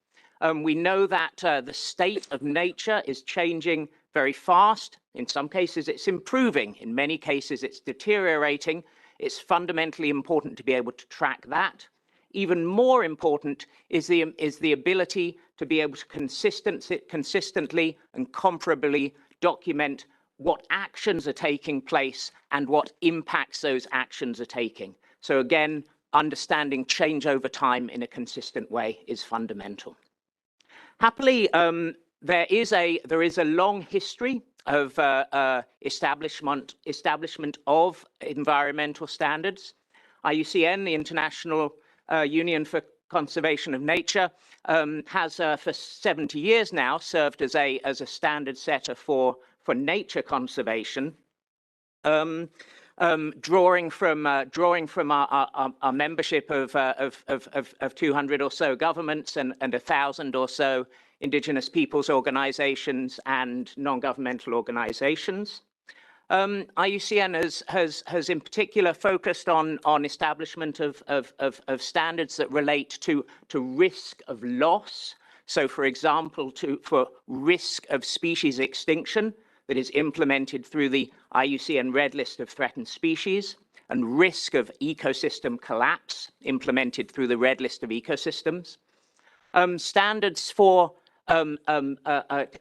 We know that the state of nature is changing very fast. In some cases, it's improving. In many cases, it's deteriorating. It's fundamentally important to be able to track that. Even more important is the ability to be able to consistently and comparably document what actions are taking place and what impacts those actions are taking. So again, understanding change over time in a consistent way is fundamental. Happily, there is a long history of establishment of environmental standards. IUCN, the International Union for Conservation of Nature, has for 70 years now served as a standard setter for nature conservation, drawing from our membership of 200 or so governments and 1,000 or so indigenous peoples organizations and non-governmental organizations. IUCN has in particular focused on establishment of standards that relate to risk of loss. So, for example, for risk of species extinction that is implemented through the IUCN Red List of Threatened Species, and risk of ecosystem collapse implemented through the Red List of Ecosystems. Standards for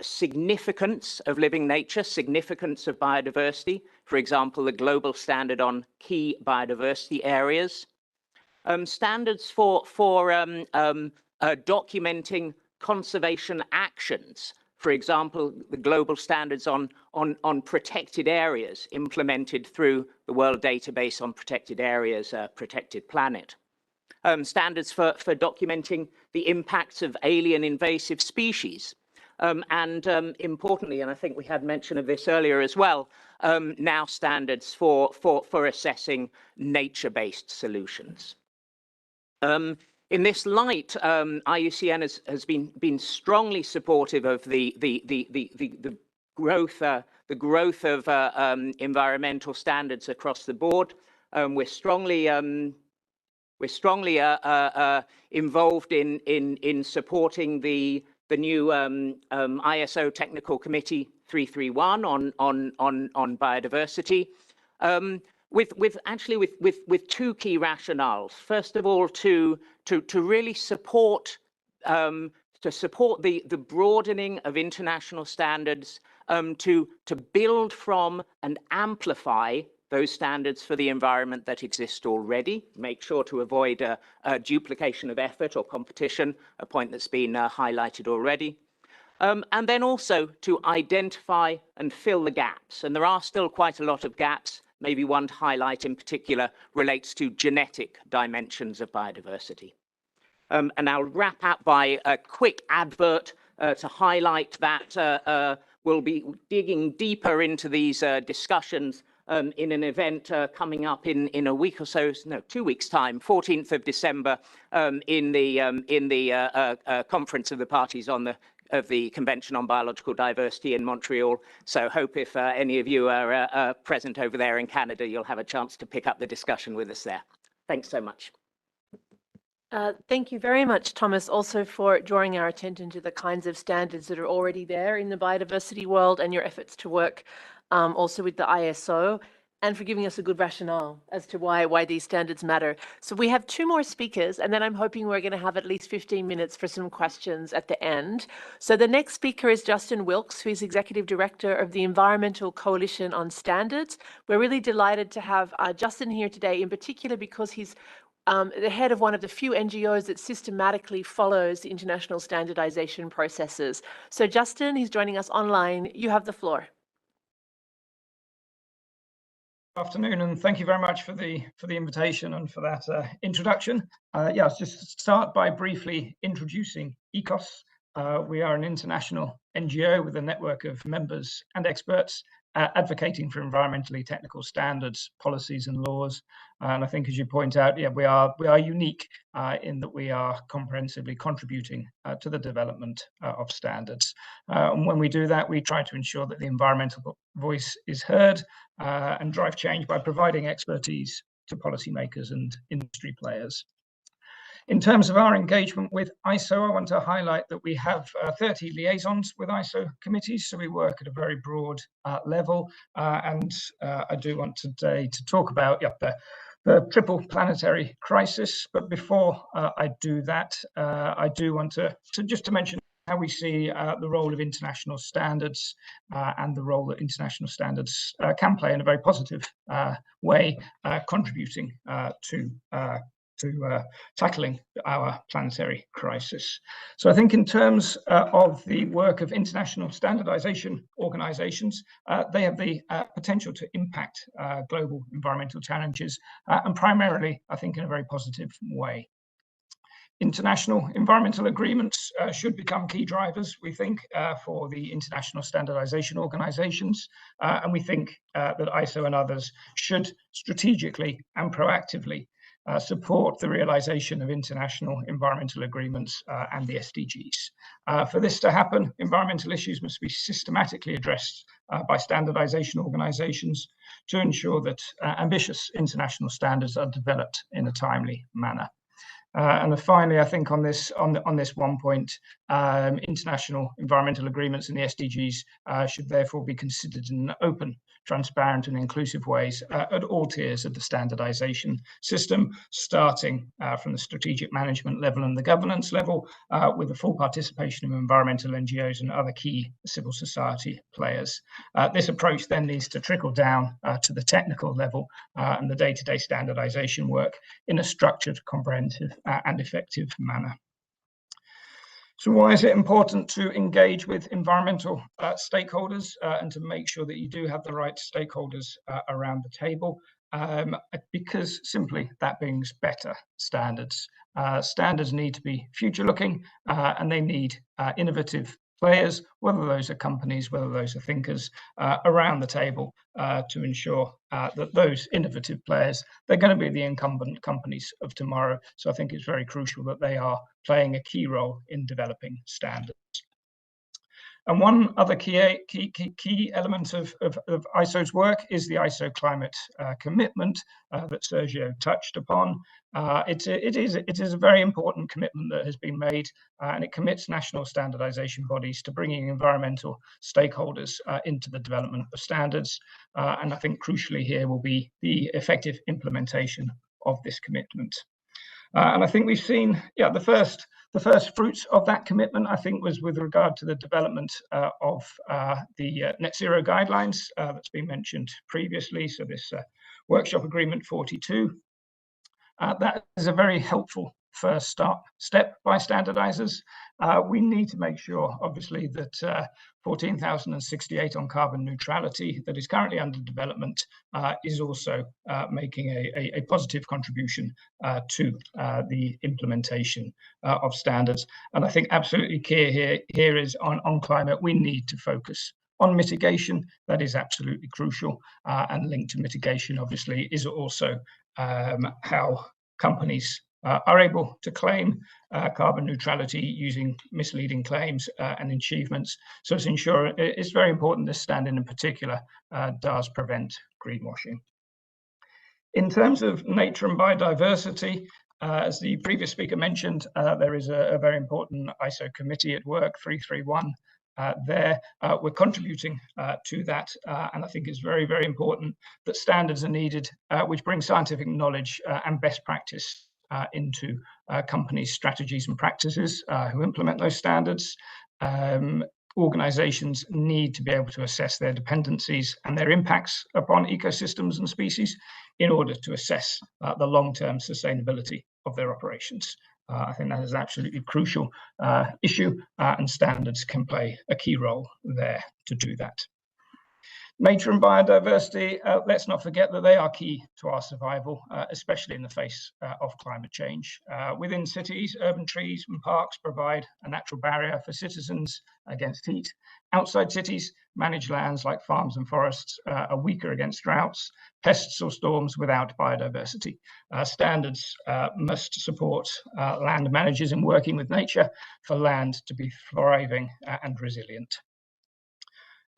significance of living nature, significance of biodiversity, for example, the global standard on key biodiversity areas. Standards for documenting conservation actions, for example, the global standards on protected areas implemented through the World Database on Protected Areas, Protected Planet. Standards for documenting the impacts of alien invasive species. And importantly, and I think we had mention of this earlier as well, now standards for assessing nature-based solutions. In this light, IUCN has been strongly supportive of the growth of environmental standards across the board. We're strongly involved in supporting the new ISO Technical Committee 331 on biodiversity, with two key rationales. First of all, to really support the broadening of international standards, to build from and amplify those standards for the environment that exist already, make sure to avoid a duplication of effort or competition, a point that's been highlighted already. and then also to identify and fill the gaps. And there are still quite a lot of gaps. Maybe one to highlight in particular relates to genetic dimensions of biodiversity. And I'll wrap up by a quick advert to highlight that we'll be digging deeper into these discussions in an event coming up in a week or so, no, 2 weeks' time, 14th of December, in the Conference of the Parties of the Convention on Biological Diversity in Montreal. So hope if any of you are present over there in Canada, you'll have a chance to pick up the discussion with us there. Thanks so much. Thank you very much, Thomas, also for drawing our attention to the kinds of standards that are already there in the biodiversity world and your efforts to work also with the ISO, and for giving us a good rationale as to why these standards matter. So we have 2 more speakers, and then I'm hoping we're going to have at least 15 minutes for some questions at the end. So the next speaker is Justin Wilkes, who is Executive Director of the Environmental Coalition on Standards. We're really delighted to have Justin here today, in particular because he's the head of one of the few NGOs that systematically follows the international standardization processes. So Justin, he's joining us online. You have the floor. Good afternoon, and thank you very much for the invitation and for that introduction. Yeah, I'll just start by briefly introducing ECOS. We are an international NGO with a network of members and experts advocating for environmentally technical standards, policies and laws. And I think, as you point out, yeah, we are unique in that we are comprehensively contributing to the development of standards. And when we do that, we try to ensure that the environmental voice is heard and drive change by providing expertise to policymakers and industry players. In terms of our engagement with ISO, I want to highlight that we have 30 liaisons with ISO committees, so we work at a very broad level. And I do want today to talk about the triple planetary crisis. But before I do that, I do want to mention how we see the role of international standards and the role that international standards can play in a very positive way, contributing to tackling our planetary crisis. So I think in terms of the work of international standardization organizations, they have the potential to impact global environmental challenges, and primarily, I think, in a very positive way. International environmental agreements should become key drivers, we think, for the international standardization organizations. And we think that ISO and others should strategically and proactively support the realization of international environmental agreements and the SDGs. For this to happen, environmental issues must be systematically addressed by standardization organizations to ensure that ambitious international standards are developed in a timely manner. And finally, I think on this one point, international environmental agreements and the SDGs should therefore be considered in an open, transparent and inclusive ways at all tiers of the standardization system, starting from the strategic management level and the governance level, with the full participation of environmental NGOs and other key civil society players. This approach then needs to trickle down to the technical level and the day-to-day standardization work in a structured, comprehensive and effective manner. So why is it important to engage with environmental stakeholders and to make sure that you do have the right stakeholders around the table? Because simply that brings better standards. Standards need to be future-looking and they need innovative players, whether those are companies, whether those are thinkers, around the table to ensure that those innovative players, they're going to be the incumbent companies of tomorrow. So I think it's very crucial that they are playing a key role in developing standards. And one other key element of ISO's work is the ISO climate commitment that Sergio touched upon. It is a very important commitment that has been made, and it commits national standardization bodies to bringing environmental stakeholders into the development of standards. And I think crucially here will be the effective implementation of this commitment. And I think we've seen, the first fruits of that commitment, I think, was with regard to the development of the net zero guidelines that's been mentioned previously. So this workshop agreement 42, that is a very helpful first step by standardizers. We need to make sure, obviously, that 14,068 on carbon neutrality that is currently under development is also making a positive contribution to the implementation of standards. And I think absolutely key here is on climate, we need to focus on mitigation. That is absolutely crucial, and linked to mitigation, obviously, is also how companies are able to claim carbon neutrality using misleading claims and achievements. So it's very important this standard in particular does prevent greenwashing. In terms of nature and biodiversity, as the previous speaker mentioned, there is a very important ISO committee at work, 331. We're contributing to that, and I think it's very, very important that standards are needed, which bring scientific knowledge and best practice into companies' strategies and practices who implement those standards. Organizations need to be able to assess their dependencies and their impacts upon ecosystems and species in order to assess the long-term sustainability of their operations. I think that is an absolutely crucial issue, and standards can play a key role there to do that. Nature and biodiversity, let's not forget that they are key to our survival, especially in the face of climate change. Within cities, urban trees and parks provide a natural barrier for citizens against heat. Outside cities, managed lands like farms and forests are weaker against droughts, pests or storms without biodiversity. Standards must support land managers in working with nature for land to be thriving and resilient.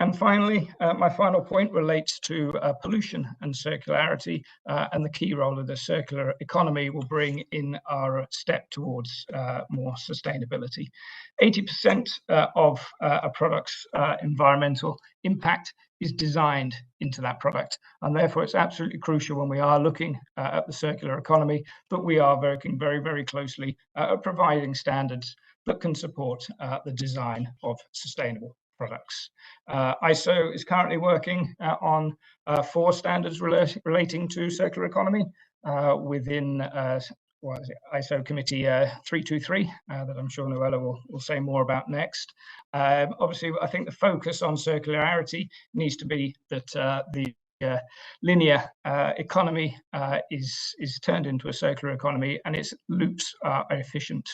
And finally, my final point relates to pollution and circularity, and the key role of the circular economy will bring in our step towards more sustainability. 80% of a product's environmental impact is designed into that product, and therefore it's absolutely crucial when we are looking at the circular economy that we are working very, very closely at providing standards that can support the design of sustainable products. ISO is currently working on 4 standards relating to circular economy within ISO Committee 323 that I'm sure Noella will say more about next. Obviously, I think the focus on circularity needs to be that the linear economy is turned into a circular economy, and its loops are efficient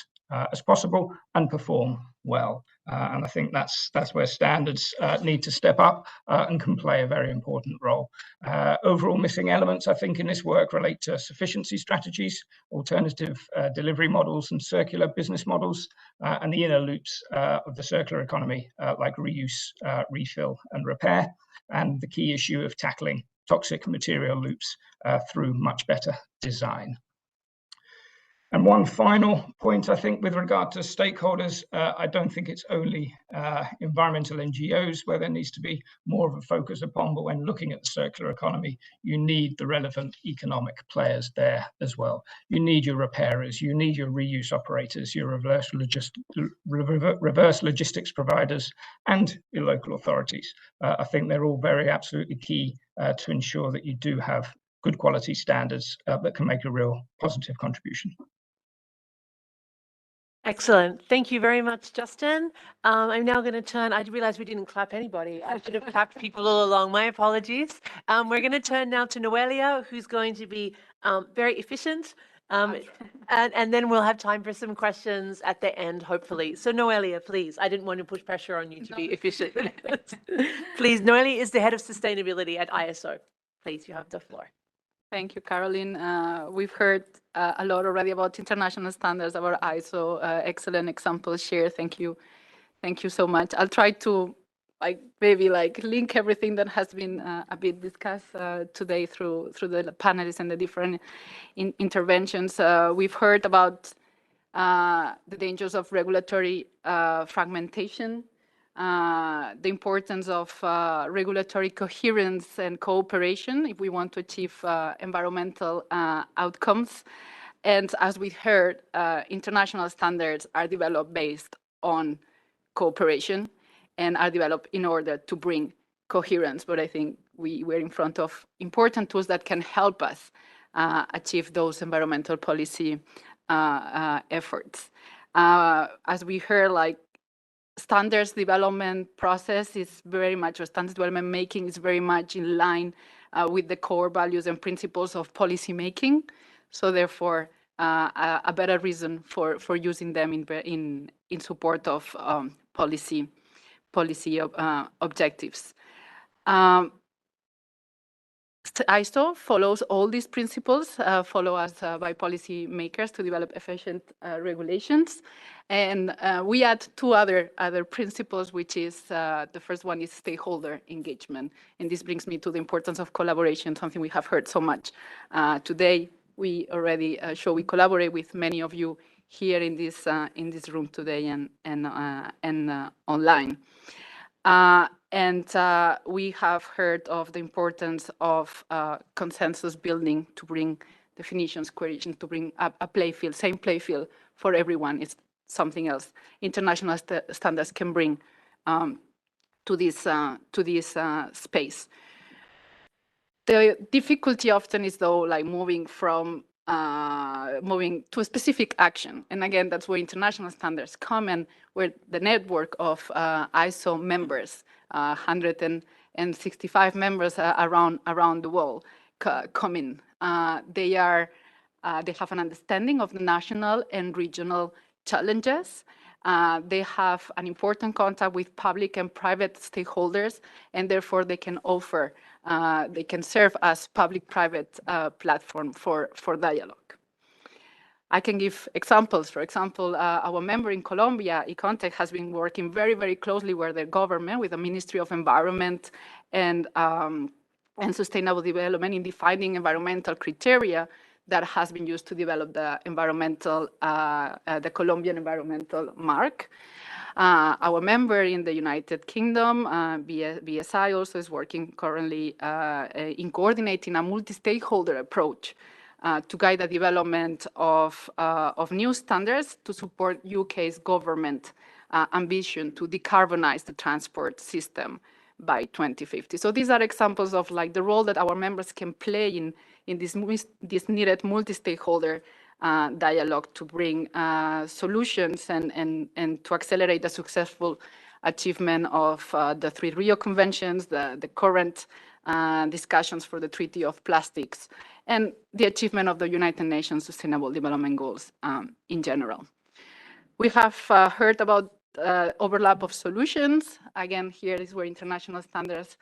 as possible and perform well. And I think that's where standards need to step up and can play a very important role. Overall missing elements, I think, in this work relate to sufficiency strategies, alternative delivery models and circular business models, and the inner loops of the circular economy, like reuse, refill and repair, and the key issue of tackling toxic material loops through much better design. And one final point, I think, with regard to stakeholders, I don't think it's only environmental NGOs where there needs to be more of a focus upon, but when looking at the circular economy, you need the relevant economic players there as well. You need your repairers, you need your reuse operators, your reverse logistics providers, and your local authorities. I think they're all very absolutely key to ensure that you do have good quality standards that can make a real positive contribution. Excellent. Thank you very much, Justin. I'm now going to turn, I realized we didn't clap anybody. I should have clapped people all along. My apologies. We're going to turn now to Noelia, who's going to be very efficient. And then we'll have time for some questions at the end, hopefully. So Noelia, please. I didn't want to push pressure on you to be efficient. Please, Noelia is the head of sustainability at ISO. Please, you have the floor. Thank you, Caroline. We've heard a lot already about international standards, about ISO. Excellent examples shared. Thank you. Thank you so much. I'll try to maybe link everything that has been a bit discussed today through the panelists and the different interventions. We've heard about the dangers of regulatory fragmentation, the importance of regulatory coherence and cooperation if we want to achieve environmental outcomes. And as we heard, international standards are developed based on cooperation and are developed in order to bring coherence. But I think we're in front of important tools that can help us achieve those environmental policy efforts. As we heard, like standards development process is very much, or standards development making is very much in line with the core values and principles of policy making. So therefore, a better reason for using them in support of policy objectives. ISO follows all these principles, follow us by policy makers to develop efficient regulations. And we add two other principles, which is the first one is stakeholder engagement. And this brings me to the importance of collaboration, something we have heard so much today. We already show we collaborate with many of you here in this room today and online. We have heard of the importance of consensus building to bring definitions, queries, to bring a play field, same play field for everyone. It's something else international standards can bring to this space. The difficulty often is though like moving to a specific action. And again, that's where international standards come and where the network of ISO members, 165 members around the world come in. They have an understanding of the national and regional challenges. They have an important contact with public and private stakeholders, and therefore they can offer, they can serve as public-private platform for dialogue. I can give examples. For example, our member in Colombia, Econtech, has been working very, very closely with the government, with the Ministry of Environment and Sustainable Development in defining environmental criteria that has been used to develop the environmental, the Colombian environmental mark. Our member in the United Kingdom, BSI, also is working currently in coordinating a multi-stakeholder approach to guide the development of new standards to support UK's government ambition to decarbonize the transport system by 2050. So these are examples of like the role that our members can play in this needed multi-stakeholder dialogue to bring solutions and to accelerate the successful achievement of the 3 Rio Conventions, the current discussions for the Treaty of Plastics, and the achievement of the United Nations Sustainable Development Goals in general. We have heard about overlap of solutions. Again, here is where international standards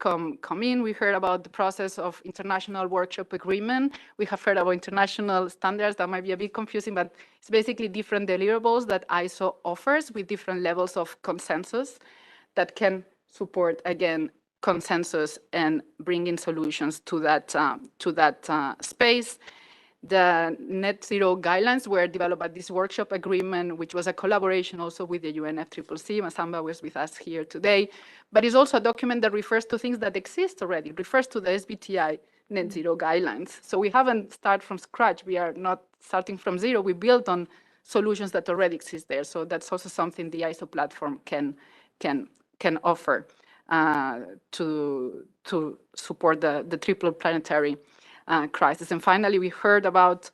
come in. We heard about the process of international workshop agreement. We have heard about international standards that might be a bit confusing, but it's basically different deliverables that ISO offers with different levels of consensus that can support, again, consensus and bringing solutions to that space. The net zero guidelines were developed by this workshop agreement, which was a collaboration also with the UNFCCC. Masamba was with us here today, but it's also a document that refers to things that exist already. It refers to the SBTI net zero guidelines. So we haven't started from scratch. We are not starting from zero. We build on solutions that already exist there. So that's also something the ISO platform can offer to support the triple planetary crisis. And finally, we heard about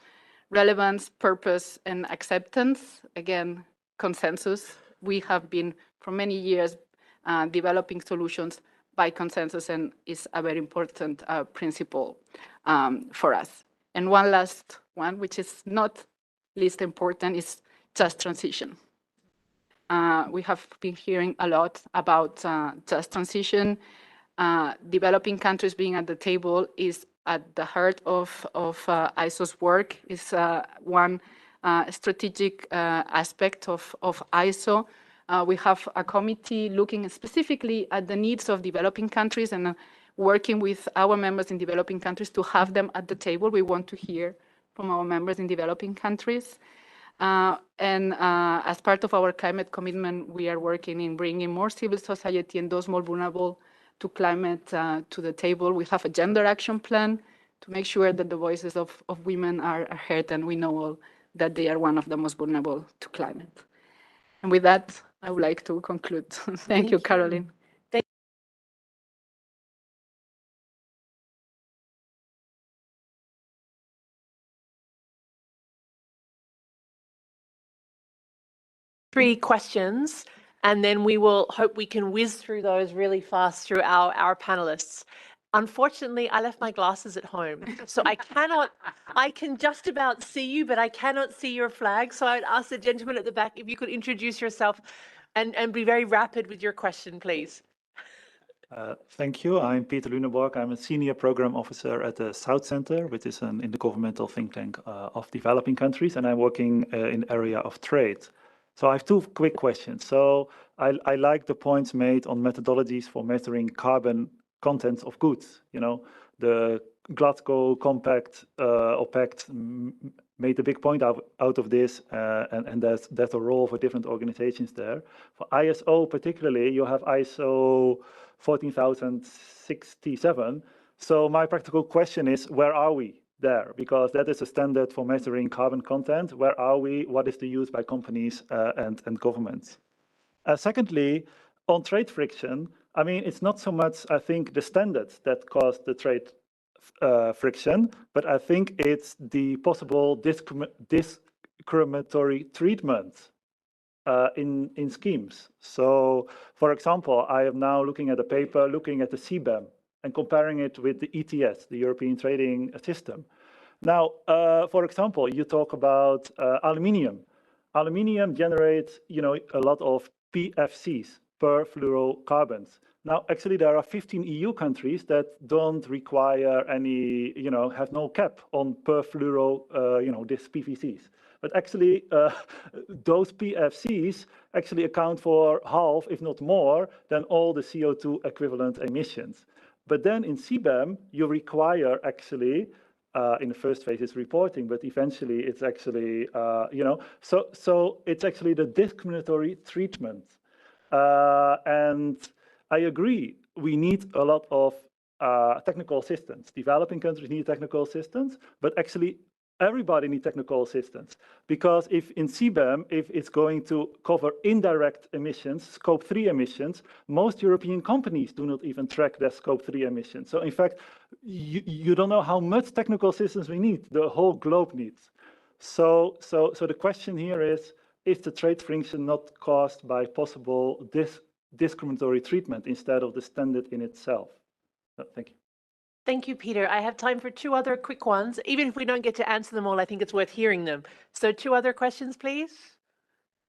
relevance, purpose, and acceptance. Again, consensus. We have been for many years developing solutions by consensus, and is a very important principle for us. And one last one, which is not least important, is just transition. We have been hearing a lot about just transition. Developing countries being at the table is at the heart of ISO's work, is one strategic aspect of ISO. We have a committee looking specifically at the needs of developing countries and working with our members in developing countries to have them at the table. We want to hear from our members in developing countries. As part of our climate commitment, we are working in bringing more civil society and those more vulnerable to climate to the table. We have a gender action plan to make sure that the voices of women are heard, and we know all that they are one of the most vulnerable to climate. And with that, I would like to conclude. Thank you, Caroline. 3 questions, and then we will hope we can whiz through those really fast through our panelists. Unfortunately, I left my glasses at home, so I can just about see you, but I cannot see your flag. So I'd ask the gentleman at the back if you could introduce yourself and be very rapid with your question, please. Thank you. I'm Peter Luneborg. I'm a senior program officer at the South Center, which is an intergovernmental think tank of developing countries, and I'm working in the area of trade. So I have 2 quick questions. So I like the points made on methodologies for measuring carbon content of goods. You know, the Glasgow Compact or Pact made a big point out of this, and there's a role for different organizations there. For ISO particularly, you have ISO 14067. So my practical question is, where are we there? Because that is a standard for measuring carbon content. Where are we? What is the use by companies and governments? Secondly, on trade friction, I mean, it's not so much, I think, the standards that cause the trade friction, but I think it's the possible discriminatory treatment in schemes. So, for example, I am now looking at a paper looking at the CBAM and comparing it with the ETS, the European Trading System. Now, for example, you talk about aluminium. Aluminium generates, you know, a lot of PFCs, perfluorocarbons. Now, actually, there are 15 EU countries that don't require any, you know, have no cap on perfluoro, you know, these PVCs. But actually, those PFCs actually account for half, if not more, than all the CO2 equivalent emissions. But then in CBAM, you require actually, in the first phase, it's reporting, but eventually it's actually, you know, so it's actually the discriminatory treatment. And I agree, we need a lot of technical assistance. Developing countries need technical assistance, but actually everybody needs technical assistance. Because if in CBAM, if it's going to cover indirect emissions, scope 3 emissions, most European companies do not even track their scope 3 emissions. So in fact, you don't know how much technical assistance we need, the whole globe needs. So the question here is the trade friction not caused by possible discriminatory treatment instead of the standard in itself? Thank you. Thank you, Peter. I have time for 2 other quick ones. Even if we don't get to answer them all, I think it's worth hearing them. So 2 other questions, please.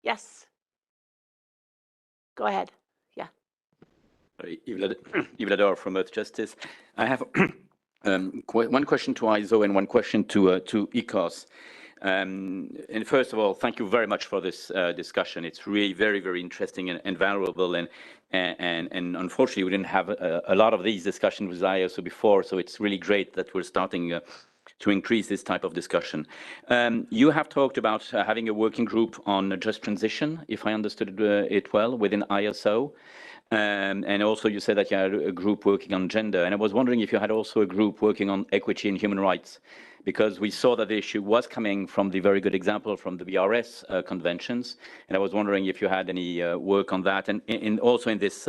Yes. Go ahead. Yeah. Yves Lador from Earth Justice. I have 1 question to ISO and 1 question to ECOS. And first of all, thank you very much for this discussion. It's really very, very interesting and valuable. And unfortunately, we didn't have a lot of these discussions with ISO before, so it's really great that we're starting to increase this type of discussion. You have talked about having a working group on just transition, if I understood it well, within ISO. And also you said that you had a group working on gender. And I was wondering if you had also a group working on equity and human rights, because we saw that the issue was coming from the very good example from the BRS conventions. And I was wondering if you had any work on that. And also in this,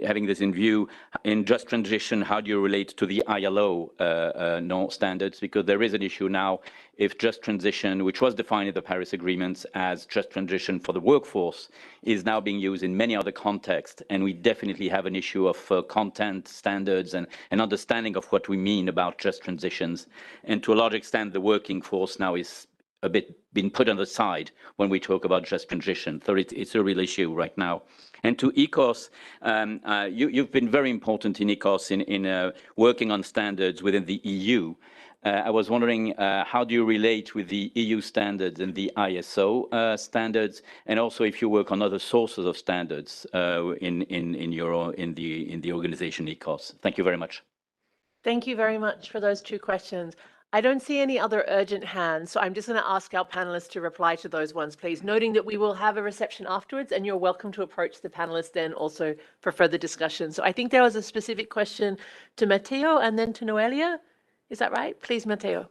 having this in view, in just transition, how do you relate to the ILO no standards? Because there is an issue now if just transition, which was defined in the Paris agreements as just transition for the workforce, is now being used in many other contexts. And we definitely have an issue of content standards and understanding of what we mean about just transitions. And to a large extent, the working force now is a bit been put on the side when we talk about just transition. So it's a real issue right now. And to ECOS, you've been very important in ECOS in working on standards within the EU. I was wondering, how do you relate with the EU standards and the ISO standards, and also if you work on other sources of standards in the organization ECOS? Thank you very much. Thank you very much for those 2 questions. I don't see any other urgent hands, so I'm just going to ask our panelists to reply to those ones, please, noting that we will have a reception afterwards, and you're welcome to approach the panelists then also for further discussion. So I think there was a specific question to Matteo and then to Noelia. Is that right? Please, Matteo.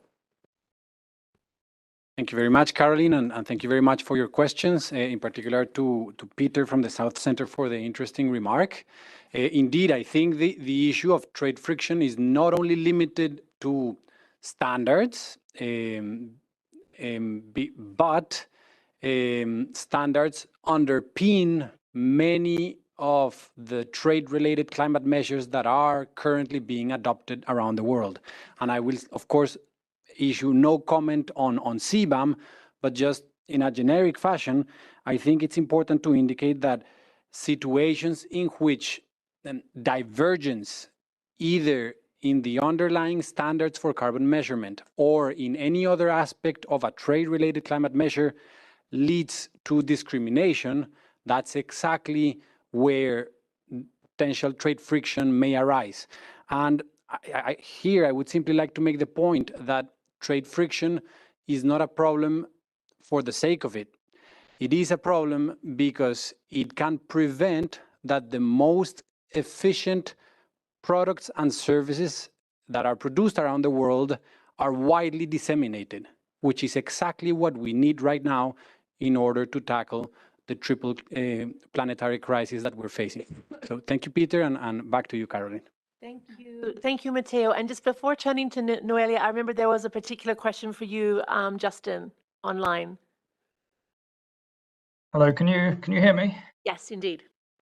Thank you very much, Caroline, and thank you very much for your questions, in particular to Peter from the South Center for the interesting remark. Indeed, I think the issue of trade friction is not only limited to standards, but standards underpin many of the trade-related climate measures that are currently being adopted around the world. And I will, of course, issue no comment on CBAM, but just in a generic fashion, I think it's important to indicate that situations in which divergence, either in the underlying standards for carbon measurement or in any other aspect of a trade-related climate measure, leads to discrimination, that's exactly where potential trade friction may arise. And here I would simply like to make the point that trade friction is not a problem for the sake of it. It is a problem because it can prevent that the most efficient products and services that are produced around the world are widely disseminated, which is exactly what we need right now in order to tackle the triple planetary crisis that we're facing. So thank you, Peter, and back to you, Caroline. Thank you, Matteo. And just before turning to Noelia, I remember there was a particular question for you, Justin, online. Hello, can you hear me? Yes, indeed.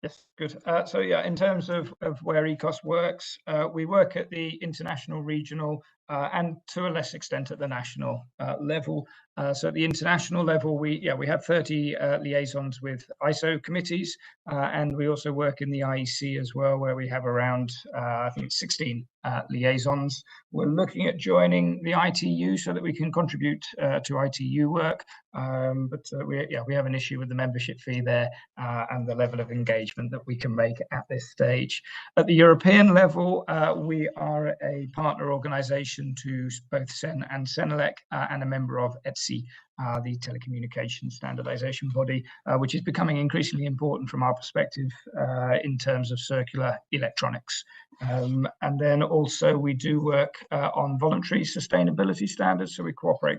Yes, good. So yeah, in terms of where ECOS works, we work at the international, regional, and to a less extent at the national level. So at the international level, we have 30 liaisons with ISO committees, and we also work in the IEC as well, where we have around I think 16 liaisons. We're looking at joining the ITU so that we can contribute to ITU work, but we have an issue with the membership fee there and the level of engagement that we can make at this stage. At the European level, we are a partner organisation to both CEN and CENELEC, and a member of ETSI, the telecommunications standardization body, which is becoming increasingly important from our perspective in terms of circular electronics. And then also we do work on voluntary sustainability standards, so we cooperate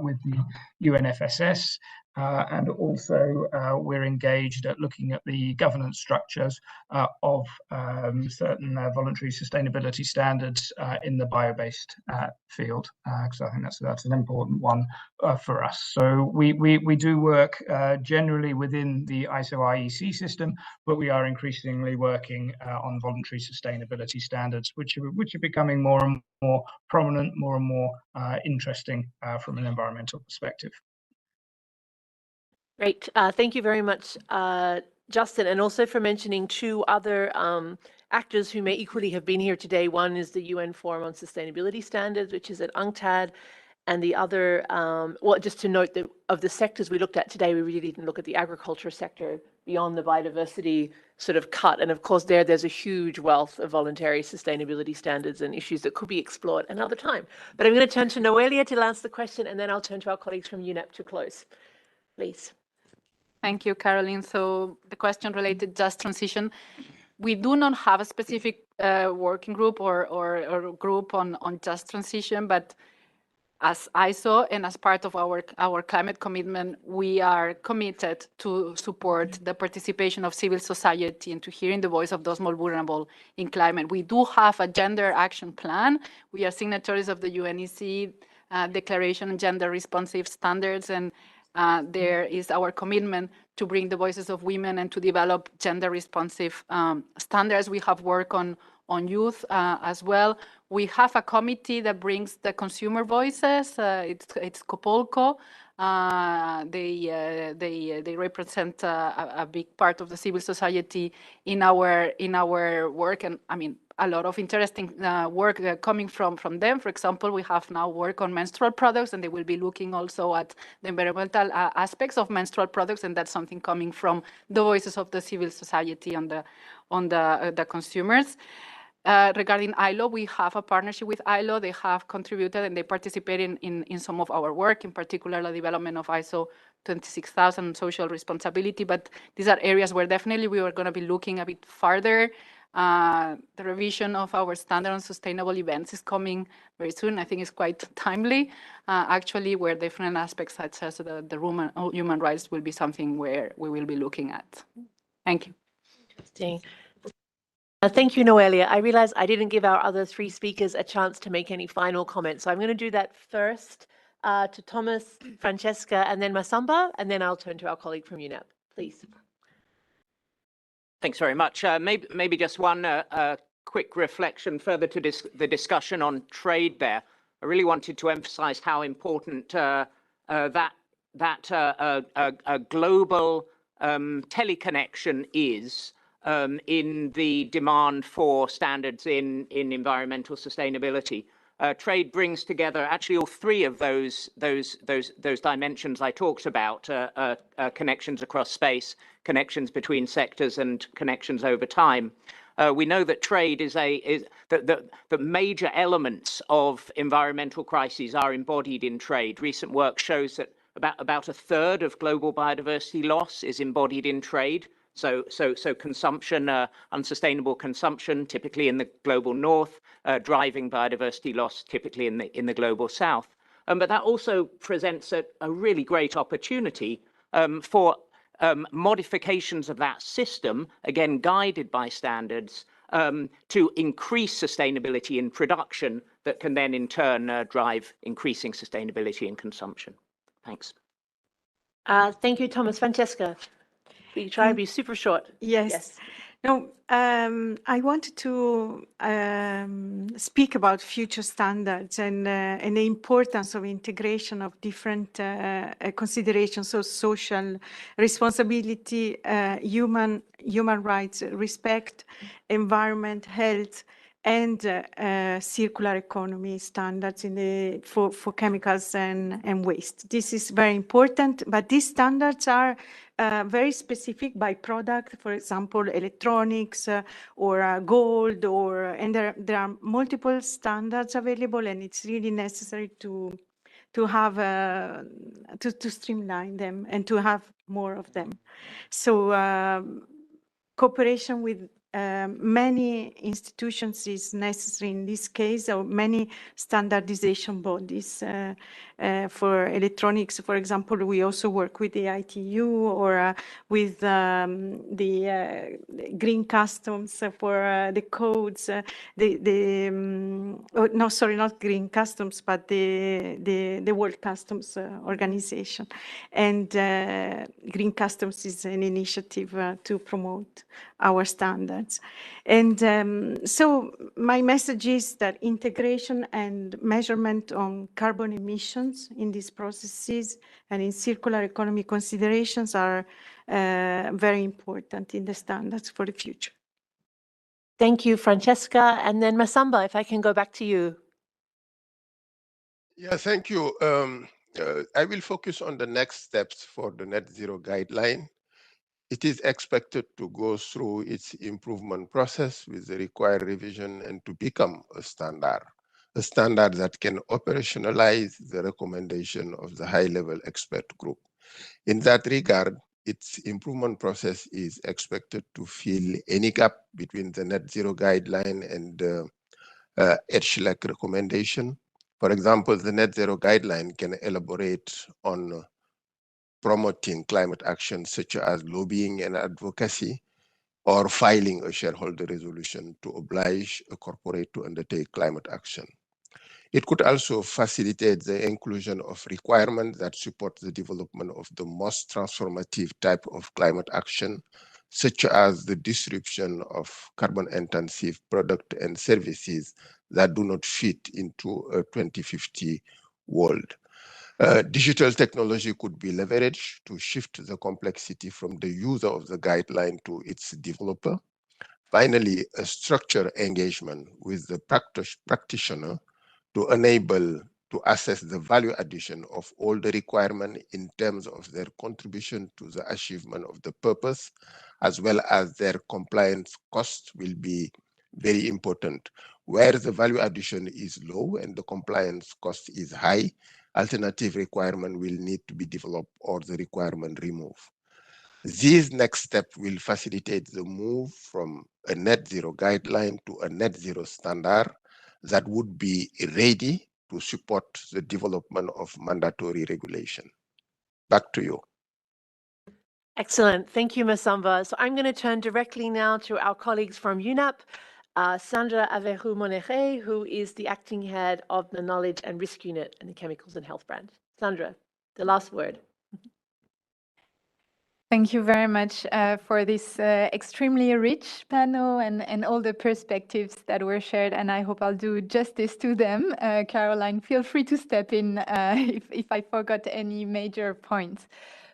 with the UNFSS, and also we're engaged at looking at the governance structures of certain voluntary sustainability standards in the bio-based field, because I think that's an important one for us. So we do work generally within the ISO IEC system, but we are increasingly working on voluntary sustainability standards, which are becoming more and more prominent, more and more interesting from an environmental perspective. Great. Thank you very much, Justin, and also for mentioning two other actors who may equally have been here today. One is the UN Forum on Sustainability Standards, which is at UNCTAD, and the other, well, just to note that of the sectors we looked at today, we really didn't look at the agriculture sector beyond the biodiversity sort of cut. And of course, there's a huge wealth of voluntary sustainability standards and issues that could be explored another time. But I'm going to turn to Noelia to answer the question, and then I'll turn to our colleagues from UNEP to close. Please. Thank you, Caroline. So the question related just transition. We do not have a specific working group or group on just transition, but as ISO and as part of our climate commitment, we are committed to support the participation of civil society and to hearing the voice of those more vulnerable in climate. We do have a gender action plan. We are signatories of the UNEC Declaration on Gender Responsive Standards, and there is our commitment to bring the voices of women and to develop gender responsive standards. We have work on youth as well. We have a committee that brings the consumer voices. It's Copolco. They represent a big part of the civil society in our work, and I mean a lot of interesting work coming from them. For example, we have now work on menstrual products, and they will be looking also at the environmental aspects of menstrual products, and that's something coming from the voices of the civil society on the consumers. Regarding ILO, we have a partnership with ILO. They have contributed and they participate in some of our work, in particular the development of ISO 26000 social responsibility. But these are areas where definitely we are going to be looking a bit farther. The revision of our standard on sustainable events is coming very soon. I think it's quite timely, actually, where different aspects such as the human rights will be something where we will be looking at. Thank you. Interesting. Thank you, Noelia. I realize I didn't give our other three speakers a chance to make any final comments, so I'm going to do that first. to Thomas, Francesca, and then Masamba, and then I'll turn to our colleague from UNEP, please. Thanks very much. Maybe just one quick reflection further to the discussion on trade there. I really wanted to emphasize how important that global teleconnection is in the demand for standards in environmental sustainability. Trade brings together actually all three of those dimensions I talked about: connections across space, connections between sectors, and connections over time. We know that trade is that major elements of environmental crises are embodied in trade. Recent work shows that about a third of global biodiversity loss is embodied in trade. So consumption, unsustainable consumption, typically in the global north, driving biodiversity loss, typically in the global south. But that also presents a really great opportunity for modifications of that system, again guided by standards, to increase sustainability in production that can then in turn drive increasing sustainability in consumption. Thanks. Thank you, Thomas. Francesca, we try to be super short. Yes. No, I wanted to speak about future standards and the importance of integration of different considerations, so social responsibility, human rights, respect, environment, health, and circular economy standards for chemicals and waste. This is very important, but these standards are very specific by product, for example, electronics or gold, and there are multiple standards available, and it's really necessary to have to streamline them and to have more of them. So cooperation with many institutions is necessary in this case, or many standardization bodies. For electronics, for example, we also work with the ITU or with the green customs for the codes, no, sorry, not green customs, but the World Customs Organization. And green customs is an initiative to promote our standards. And so my message is that integration and measurement on carbon emissions in these processes and in circular economy considerations are very important in the standards for the future. Thank you, Francesca. And then Masamba, if I can go back to you. Yeah, thank you. I will focus on the next steps for the net zero guideline. It is expected to go through its improvement process with the required revision and to become a standard that can operationalize the recommendation of the high-level expert group. In that regard, its improvement process is expected to fill any gap between the net zero guideline and the EDGE-like recommendation. For example, the net zero guideline can elaborate on promoting climate action such as lobbying and advocacy, or filing a shareholder resolution to oblige a corporate to undertake climate action. It could also facilitate the inclusion of requirements that support the development of the most transformative type of climate action, such as the disruption of carbon-intensive products and services that do not fit into a 2050 world. Digital technology could be leveraged to shift the complexity from the user of the guideline to its developer. Finally, a structured engagement with the practitioner to enable to assess the value addition of all the requirements in terms of their contribution to the achievement of the purpose, as well as their compliance cost will be very important. Where the value addition is low and the compliance cost is high, alternative requirement will need to be developed or the requirement removed. These next steps will facilitate the move from a net zero guideline to a net zero standard that would be ready to support the development of mandatory regulation. Back to you. Excellent. Thank you, Masamba. So I'm going to turn directly now to our colleagues from UNEP. Sandra Aveyrou-Moneret, who is the acting head of the Knowledge and Risk Unit in the Chemicals and Health branch. Sandra, the last word. Thank you very much for this extremely rich panel and all the perspectives that were shared, and I hope I'll do justice to them. Caroline, feel free to step in if I forgot any major points.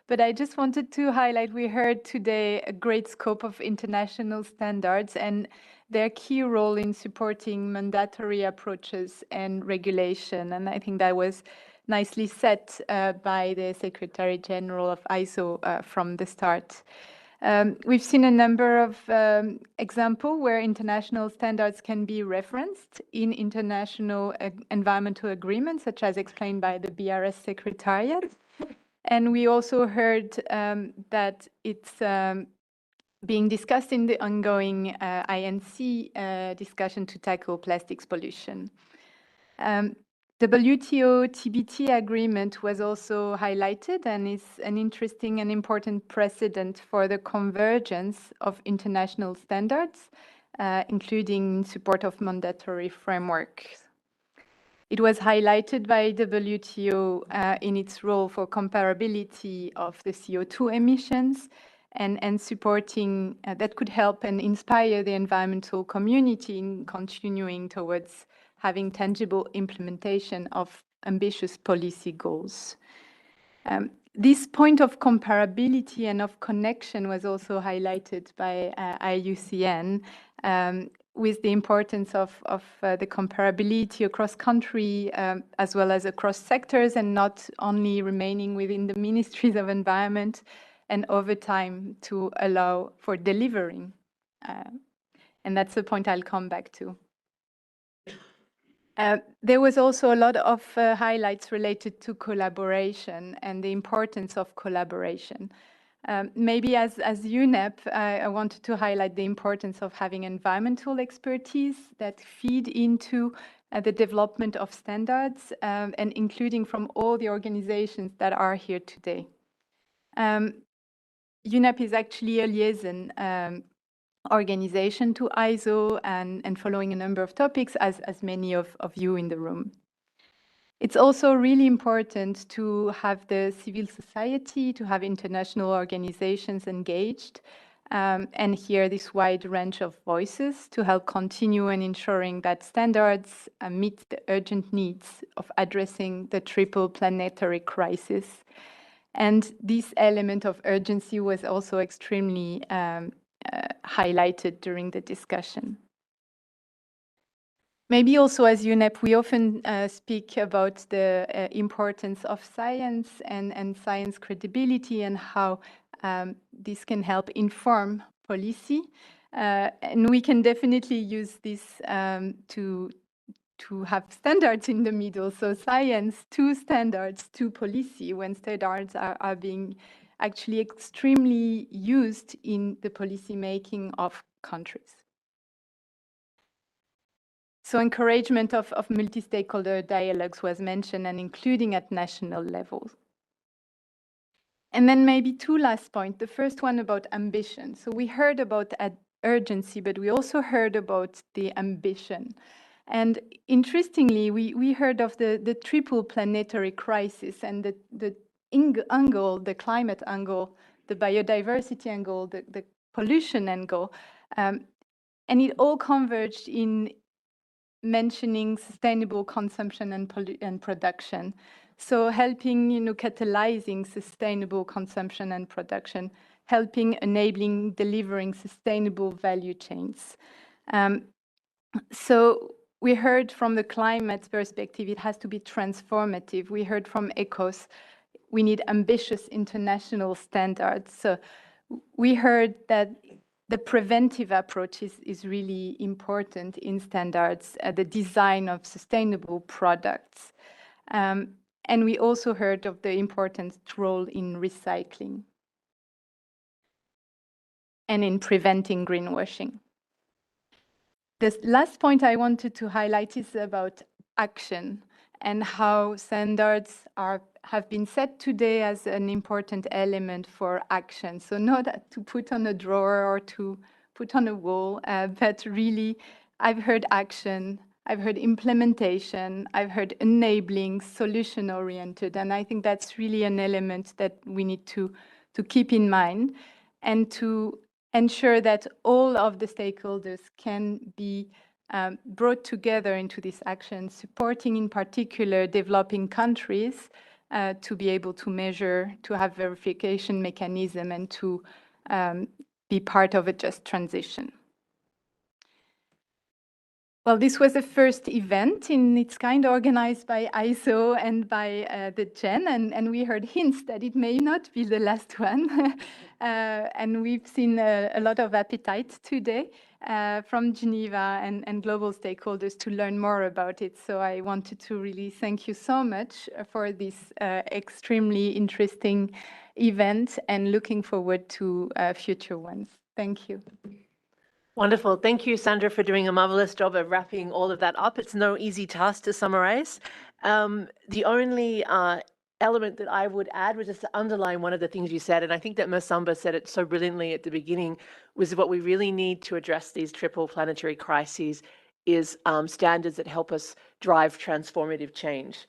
But I just wanted to highlight, we heard today a great scope of international standards and their key role in supporting mandatory approaches and regulation. And I think that was nicely set by the Secretary General of ISO from the start. We've seen a number of examples where international standards can be referenced in international environmental agreements, such as explained by the BRS Secretariat. And we also heard that it's being discussed in the ongoing INC discussion to tackle plastics pollution. The WTO TBT agreement was also highlighted and is an interesting and important precedent for the convergence of international standards, including in support of mandatory frameworks. It was highlighted by WTO in its role for comparability of the CO2 emissions and supporting that could help and inspire the environmental community in continuing towards having tangible implementation of ambitious policy goals. This point of comparability and of connection was also highlighted by IUCN, with the importance of the comparability across country as well as across sectors, and not only remaining within the ministries of environment, and over time to allow for delivering. And that's the point I'll come back to. There was also a lot of highlights related to collaboration and the importance of collaboration. Maybe as UNEP, I wanted to highlight the importance of having environmental expertise that feed into the development of standards, and including from all the organizations that are here today. UNEP is actually a liaison organization to ISO and following a number of topics, as many of you in the room. It's also really important to have the civil society, to have international organizations engaged, and hear this wide range of voices to help continue in ensuring that standards meet the urgent needs of addressing the triple planetary crisis. And this element of urgency was also extremely highlighted during the discussion. Maybe also as UNEP, we often speak about the importance of science and science credibility, and how this can help inform policy. And we can definitely use this to have standards in the middle. So science to standards to policy, when standards are being actually extremely used in the policy making of countries. So encouragement of multi-stakeholder dialogues was mentioned, and including at national levels. And then maybe two last points. The first one about ambition. So we heard about urgency, but we also heard about the ambition. And interestingly, we heard of the triple planetary crisis, and the angle, the climate angle, the biodiversity angle, the pollution angle, and it all converged in mentioning sustainable consumption and production. So helping, catalyzing sustainable consumption and production, helping, enabling, delivering sustainable value chains. So we heard from the climate perspective, it has to be transformative. We heard from ECOS, we need ambitious international standards. So we heard that the preventive approach is really important in standards, the design of sustainable products. And we also heard of the important role in recycling and in preventing greenwashing. The last point I wanted to highlight is about action, and how standards have been set today as an important element for action. So not to put on a drawer or to put on a wall, but really I've heard action, I've heard implementation, I've heard enabling, solution-oriented, and I think that's really an element that we need to keep in mind and to ensure that all of the stakeholders can be brought together into this action, supporting in particular developing countries to be able to measure, to have verification mechanism and to be part of a just transition. Well, this was the first event in its kind organized by ISO and by the GEN, and we heard hints that it may not be the last one. And we've seen a lot of appetite today from Geneva and global stakeholders to learn more about it. So I wanted to really thank you so much for this extremely interesting event and looking forward to future ones. Thank you. Wonderful. Thank you, Sandra, for doing a marvelous job of wrapping all of that up. It's no easy task to summarize. The only element that I would add was just to underline one of the things you said, and I think that Masamba said it so brilliantly at the beginning, was what we really need to address these triple planetary crises is standards that help us drive transformative change.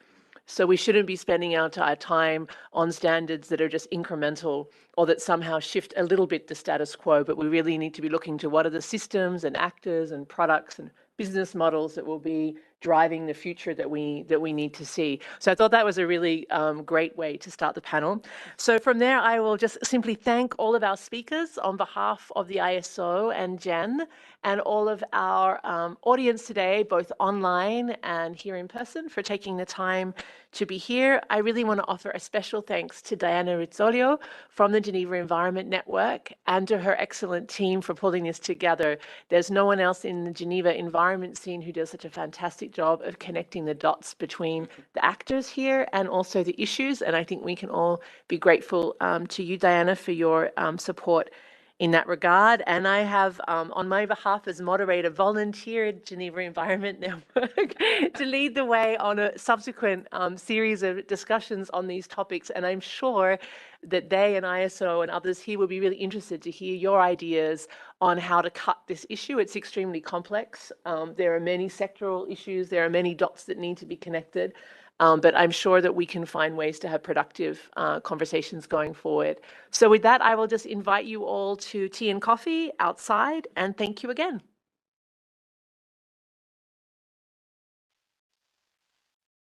So we shouldn't be spending our time on standards that are just incremental or that somehow shift a little bit the status quo, but we really need to be looking to what are the systems and actors and products and business models that will be driving the future that we need to see. So I thought that was a really great way to start the panel. So from there, I will just simply thank all of our speakers on behalf of the ISO and GEN and all of our audience today, both online and here in person, for taking the time to be here. I really want to offer a special thanks to Diana Rizzolio from the Geneva Environment Network and to her excellent team for pulling this together. There's no one else in the Geneva environment scene who does such a fantastic job of connecting the dots between the actors here and also the issues. And I think we can all be grateful to you, Diana, for your support in that regard. And I have, on my behalf as moderator, volunteered Geneva Environment Network to lead the way on a subsequent series of discussions on these topics. And I'm sure that they and ISO and others here will be really interested to hear your ideas on how to cut this issue. It's extremely complex. There are many sectoral issues. There are many dots that need to be connected. But I'm sure that we can find ways to have productive conversations going forward. So with that, I will just invite you all to tea and coffee outside, and thank you again.